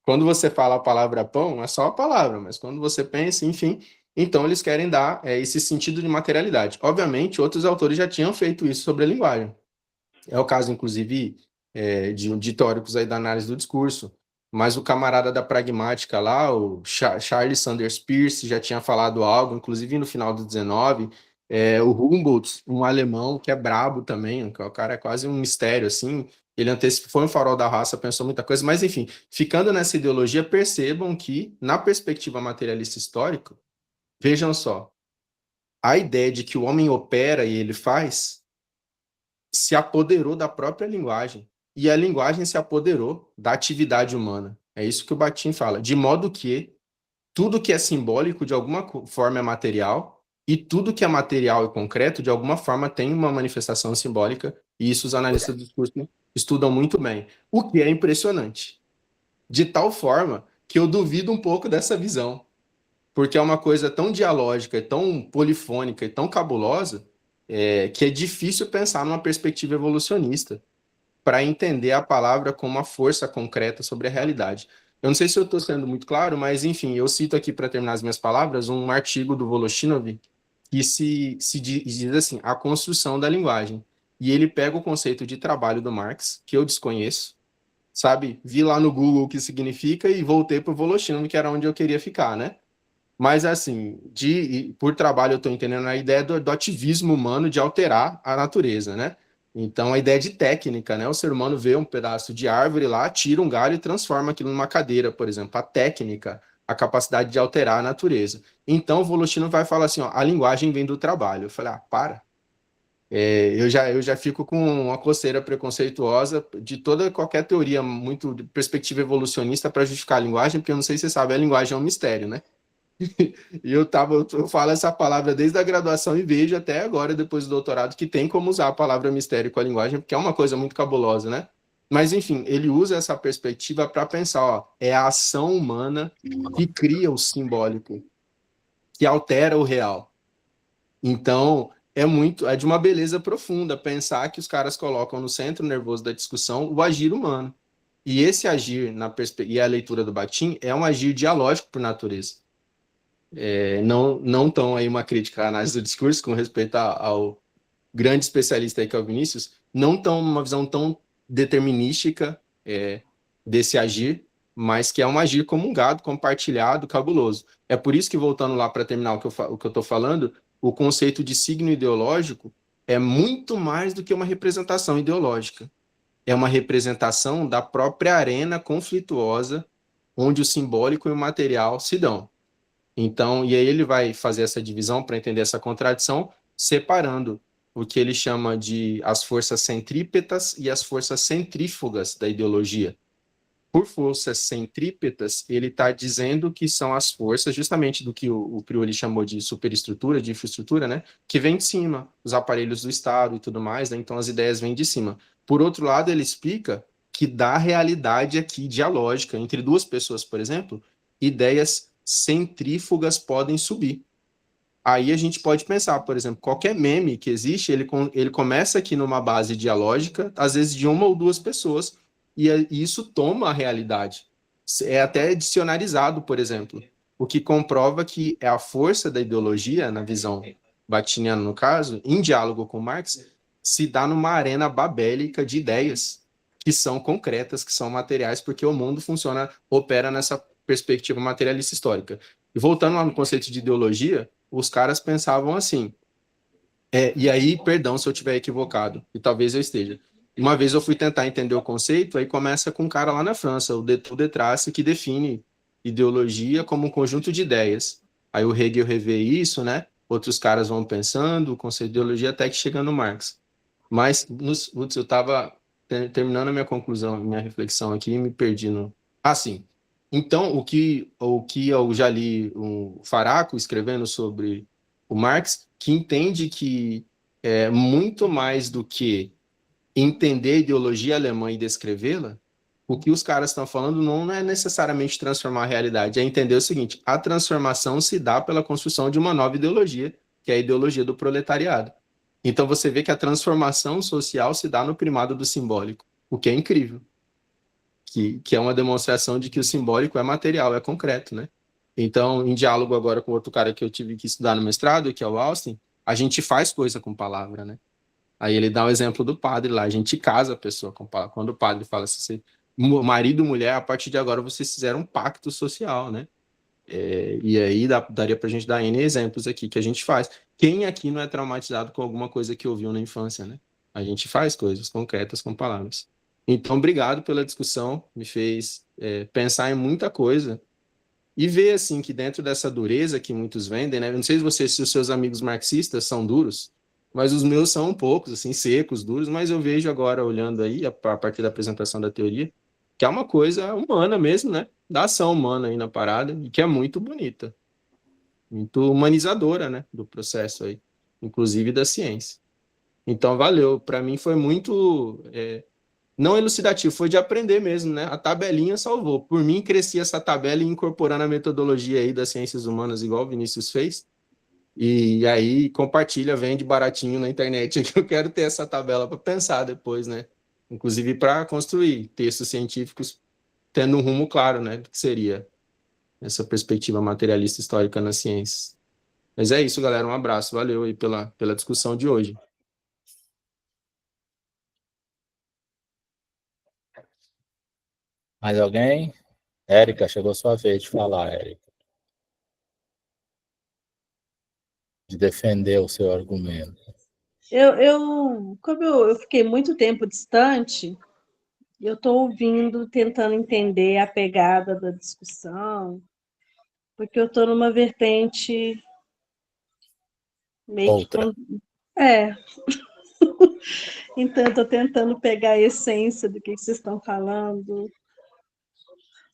Quando você fala a palavra pão, é só a palavra, mas quando você pensa, enfim, então eles querem dar esse sentido de materialidade. Obviamente, outros autores já tinham feito isso sobre a linguagem. É o caso, inclusive, de teóricos aí da análise do discurso, mas o camarada da pragmática lá, o Charles Sanders Peirce, já tinha falado algo, inclusive no final do 19, o Humboldt, um alemão que é brabo também, o cara é quase um mistério, assim, ele foi um farol da raça, pensou muita coisa, mas enfim, ficando nessa ideologia, percebam que, na perspectiva materialista histórica, vejam só, a ideia de que o homem opera e ele faz se apoderou da própria linguagem, e a linguagem se apoderou da atividade humana. É isso que o Bakhtin fala, de modo que tudo que é simbólico de alguma forma é material, e tudo que é material e concreto de alguma forma tem uma manifestação simbólica, e isso os analistas do discurso estudam muito bem, o que é impressionante. De tal forma que eu duvido um pouco dessa visão, porque é uma coisa tão dialógica, tão polifônica e tão cabulosa, que é difícil pensar numa perspectiva evolucionista para entender a palavra como uma força concreta sobre a realidade. Eu não sei se eu estou sendo muito claro, mas, enfim, eu cito aqui, para terminar as minhas palavras, um artigo do Voloshinov que se diz assim, a construção da linguagem. E ele pega o conceito de trabalho do Marx, que eu desconheço, sabe? Vi lá no Google o que significa e voltei para o Voloshinov, que era onde eu queria ficar, né? Mas, assim, por trabalho eu estou entendendo a ideia do ativismo humano de alterar a natureza, né? Então, a ideia de técnica, né? O ser humano vê um pedaço de árvore lá, tira um galho e transforma aquilo numa cadeira, por exemplo. A técnica, a capacidade de alterar a natureza. Então, o Voloshinov vai falar assim, ó, a linguagem vem do trabalho. Eu falei, para. Eu já fico com uma coceira preconceituosa de qualquer teoria muito de perspectiva evolucionista para justificar a linguagem, porque eu não sei se você sabe, a linguagem é um mistério, né? E eu falo essa palavra desde a graduação e vejo até agora, depois do doutorado, que tem como usar a palavra mistério com a linguagem, porque é uma coisa muito cabulosa, né? Mas, enfim, ele usa essa perspectiva para pensar, ó, é a ação humana que cria o simbólico, que altera o real. Então, é de uma beleza profunda pensar que os caras colocam no centro nervoso da discussão o agir humano. E esse agir, e a leitura do Bakhtin, é um agir dialógico por natureza. Não tão aí uma crítica à análise do discurso com respeito ao grande especialista aí que é o Vinícius, não tão uma visão tão determinística desse agir, mas que é um agir comungado, compartilhado, cabuloso. É por isso que, voltando lá para terminar o que eu estou falando, o conceito de signo ideológico é muito mais do que uma representação ideológica. é uma representação da própria arena conflituosa onde o simbólico e o material se dão. Então, e aí ele vai fazer essa divisão para entender essa contradição, separando o que ele chama de as forças centrípetas e as forças centrífugas da ideologia. Por forças centrípetas, ele está dizendo que são as forças, justamente do que o Priuli chamou de superestrutura, de infraestrutura, né, que vem de cima, os aparelhos do Estado e tudo mais, né, então as ideias vêm de cima. Por outro lado, ele explica que da realidade aqui dialógica, entre duas pessoas, por exemplo, ideias centrífugas podem subir. Aí a gente pode pensar, por exemplo, qualquer meme que existe, ele começa aqui numa base dialógica, às vezes de uma ou duas pessoas, e isso toma a realidade. É até dicionarizado, por exemplo, o que comprova que é a força da ideologia, na visão batiniana no caso, em diálogo com Marx, se dá numa arena babélica de ideias que são concretas, que são materiais, porque o mundo opera nessa perspectiva materialista histórica. E voltando lá no conceito de ideologia, os caras pensavam assim, e aí, perdão se eu estiver equivocado, e talvez eu esteja. Uma vez eu fui tentar entender o conceito, aí começa com um cara lá na França, o de Tracy, que define ideologia como um conjunto de ideias. Aí o Hegel revê isso, né? Outros caras vão pensando, o conceito de ideologia até que chega no Marx. Mas, eu estava terminando a minha conclusão, minha reflexão aqui, e me perdi no... Ah, sim. Então, o que eu já li o Faraco escrevendo sobre o Marx, que entende que é muito mais do que entender a ideologia alemã e descrevê-la, o que os caras estão falando não é necessariamente transformar a realidade, é entender o seguinte, a transformação se dá pela construção de uma nova ideologia, que é a ideologia do proletariado. Então você vê que a transformação social se dá no primado do simbólico, o que é incrível. Que é uma demonstração de que o simbólico é material, é concreto, né? Então, em diálogo agora com outro cara que eu tive que estudar no mestrado, que é o Austin, a gente faz coisa com palavra, né? Aí ele dá o exemplo do padre lá, a gente casa a pessoa com palavra. Quando o padre fala assim, marido e mulher, a partir de agora vocês fizeram um pacto social, né? E aí daria pra gente dar N exemplos aqui que a gente faz. Quem aqui não é traumatizado com alguma coisa que ouviu na infância, né? A gente faz coisas concretas com palavras. Então, obrigado pela discussão, me fez pensar em muita coisa e ver, assim, que dentro dessa dureza que muitos vendem, né? Eu não sei se os seus amigos marxistas são duros, mas os meus são um poucos, assim, secos, duros, mas eu vejo agora, olhando aí, a partir da apresentação da teoria, que é uma coisa humana mesmo, né? Da ação humana aí na parada, e que é muito bonita, muito humanizadora, né? Do processo aí, inclusive da ciência. Então, valeu. Para mim foi muito... não elucidativo, foi de aprender mesmo, né? A tabelinha salvou. Por mim, cresci essa tabela e incorporando a metodologia aí das ciências humanas, igual o Vinícius fez. E aí, compartilha, vende baratinho na internet. Eu quero ter essa tabela para pensar depois, né? Inclusive para construir textos científicos tendo um rumo claro, né? Do que seria essa perspectiva materialista histórica nas ciências. Mas é isso, galera. Um abraço. Valeu aí pela discussão de hoje. Mais alguém? Érica, chegou a sua vez de falar, Érica. De defender o seu argumento. Como eu fiquei muito tempo distante, eu estou ouvindo, tentando entender a pegada da discussão, porque eu estou numa vertente meio Outra. Então, eu estou tentando pegar a essência do que vocês estão falando,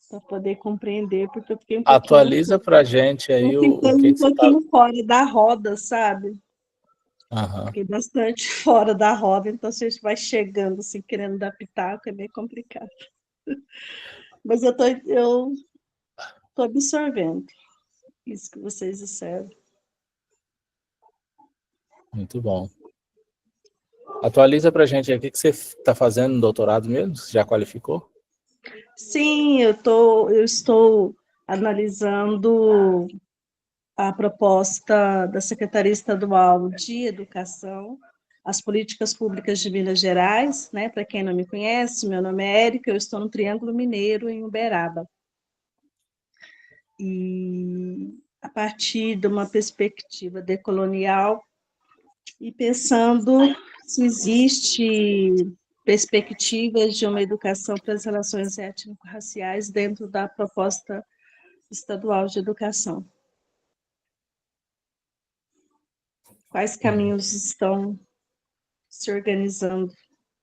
para poder compreender, porque eu fiquei um pouquinho... Atualiza para a gente aí o que você está... fora da roda, sabe? Uhum. Fiquei bastante fora da roda, então se a gente vai chegando assim, querendo dar pitaco, é meio complicado. Mas eu tô absorvendo isso que vocês disseram. Muito bom. Atualiza para a gente aí o que você está fazendo no doutorado mesmo? Você já qualificou? Sim, eu estou analisando a proposta da Secretaria Estadual de Educação, as políticas públicas de Minas Gerais, né? Para quem não me conhece, meu nome é Érica, eu estou no Triângulo Mineiro, em Uberaba. E a partir de uma perspectiva decolonial e pensando se existe perspectivas de uma educação para as relações étnico-raciais dentro da proposta estadual de educação. Quais caminhos estão se organizando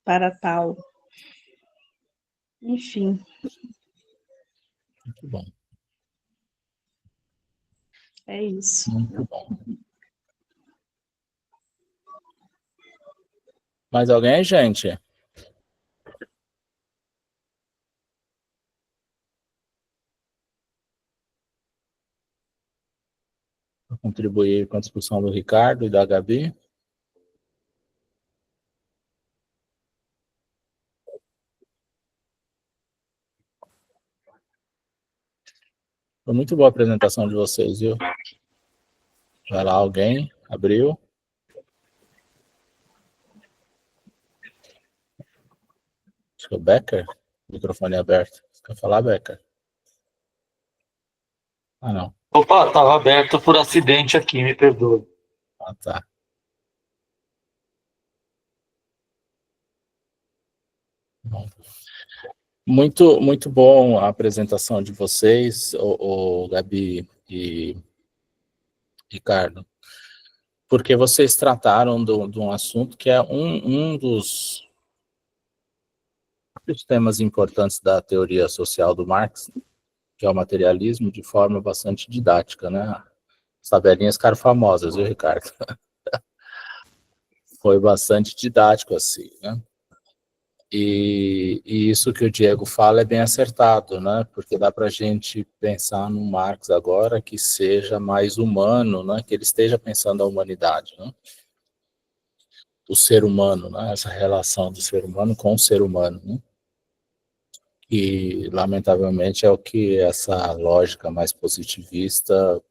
para tal? Enfim. Muito bom. É isso. Muito bom. Mais alguém, gente? Para contribuir com a discussão do Ricardo e da Gabi? Foi muito boa a apresentação de vocês, viu? Vai lá, alguém abriu. Acho que é o Becker. Microfone aberto. Você quer falar, Becker? Ah, não. Opa, estava aberto por acidente aqui, me perdoe. Ah, tá. Bom. Muito bom a apresentação de vocês, o Gabi e Ricardo, porque vocês trataram de um assunto que é um dos temas importantes da teoria social do Marx, que é o materialismo, de forma bastante didática, né? As tabelinhas ficaram famosas, viu, Ricardo? Foi bastante didático, assim, né? E isso que o Diego fala é bem acertado, né? Porque dá para a gente pensar no Marx agora que seja mais humano, né? Que ele esteja pensando a humanidade, né? O ser humano, né? Essa relação do ser humano com o ser humano, né? E, lamentavelmente, é o que essa lógica mais positivista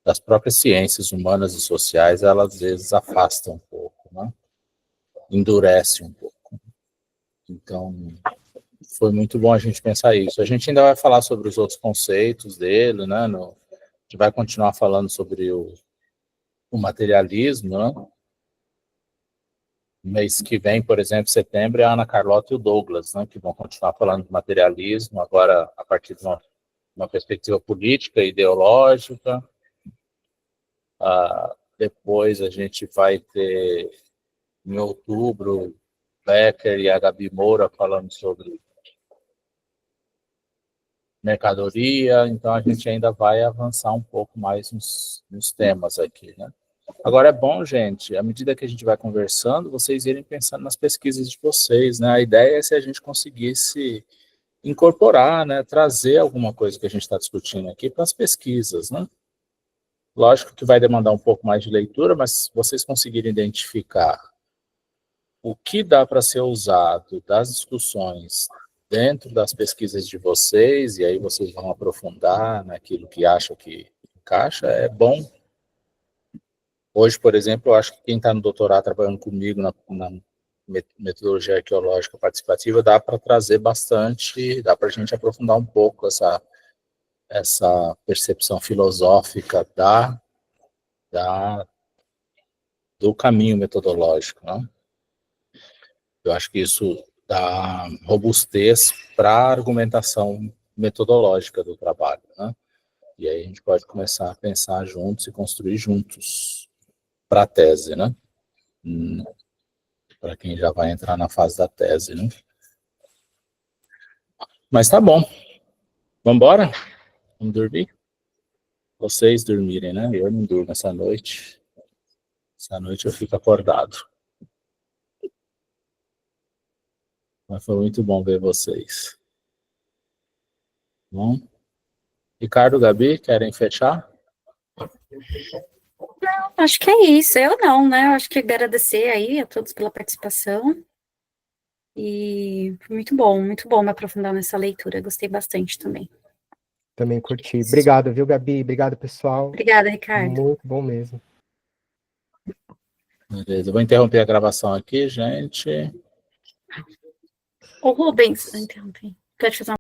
das próprias ciências humanas e sociais, elas às vezes afastam um pouco, né? Endurece um pouco. Então, foi muito bom a gente pensar isso. A gente ainda vai falar sobre os outros conceitos dele, né? A gente vai continuar falando sobre o materialismo, né? Mês que vem, por exemplo, setembro, é a Ana Carlota e o Douglas, né? Que vão continuar falando de materialismo, agora a partir de uma perspectiva política e ideológica. Depois a gente vai ter, em outubro, Becker e a Gabi Moura falando sobre mercadoria, então a gente ainda vai avançar um pouco mais nos temas aqui, né? Agora é bom, gente, à medida que a gente vai conversando, vocês irem pensando nas pesquisas de vocês, né? A ideia é se a gente conseguisse incorporar, né? Trazer alguma coisa que a gente está discutindo aqui para as pesquisas, né? Lógico que vai demandar um pouco mais de leitura, mas se vocês conseguirem identificar o que dá para ser usado das discussões dentro das pesquisas de vocês, e aí vocês vão aprofundar naquilo que acham que encaixa, é bom. Hoje, por exemplo, eu acho que quem está no doutorado trabalhando comigo na metodologia arqueológica participativa, dá para trazer bastante, dá para a gente aprofundar um pouco essa percepção filosófica do caminho metodológico, né? Eu acho que isso dá robustez para a argumentação metodológica do trabalho, né? E aí a gente pode começar a pensar juntos e construir juntos para a tese, né? Para quem já vai entrar na fase da tese, né? Mas tá bom. Vamos embora? Vamos dormir? Vocês dormirem, né? Eu não durmo essa noite. Essa noite eu fico acordado. Mas foi muito bom ver vocês. Bom? Ricardo, Gabi, querem fechar? Não, acho que é isso. Eu não, né? Eu acho que agradecer aí a todos pela participação. E foi muito bom me aprofundar nessa leitura. Gostei bastante também. Também curti. Obrigado, viu, Gabi? Obrigado, pessoal. Obrigada, Ricardo. Muito bom mesmo. Beleza, eu vou interromper a gravação aqui, gente. Ô, Rubens, interrompi. Quero te fazer uma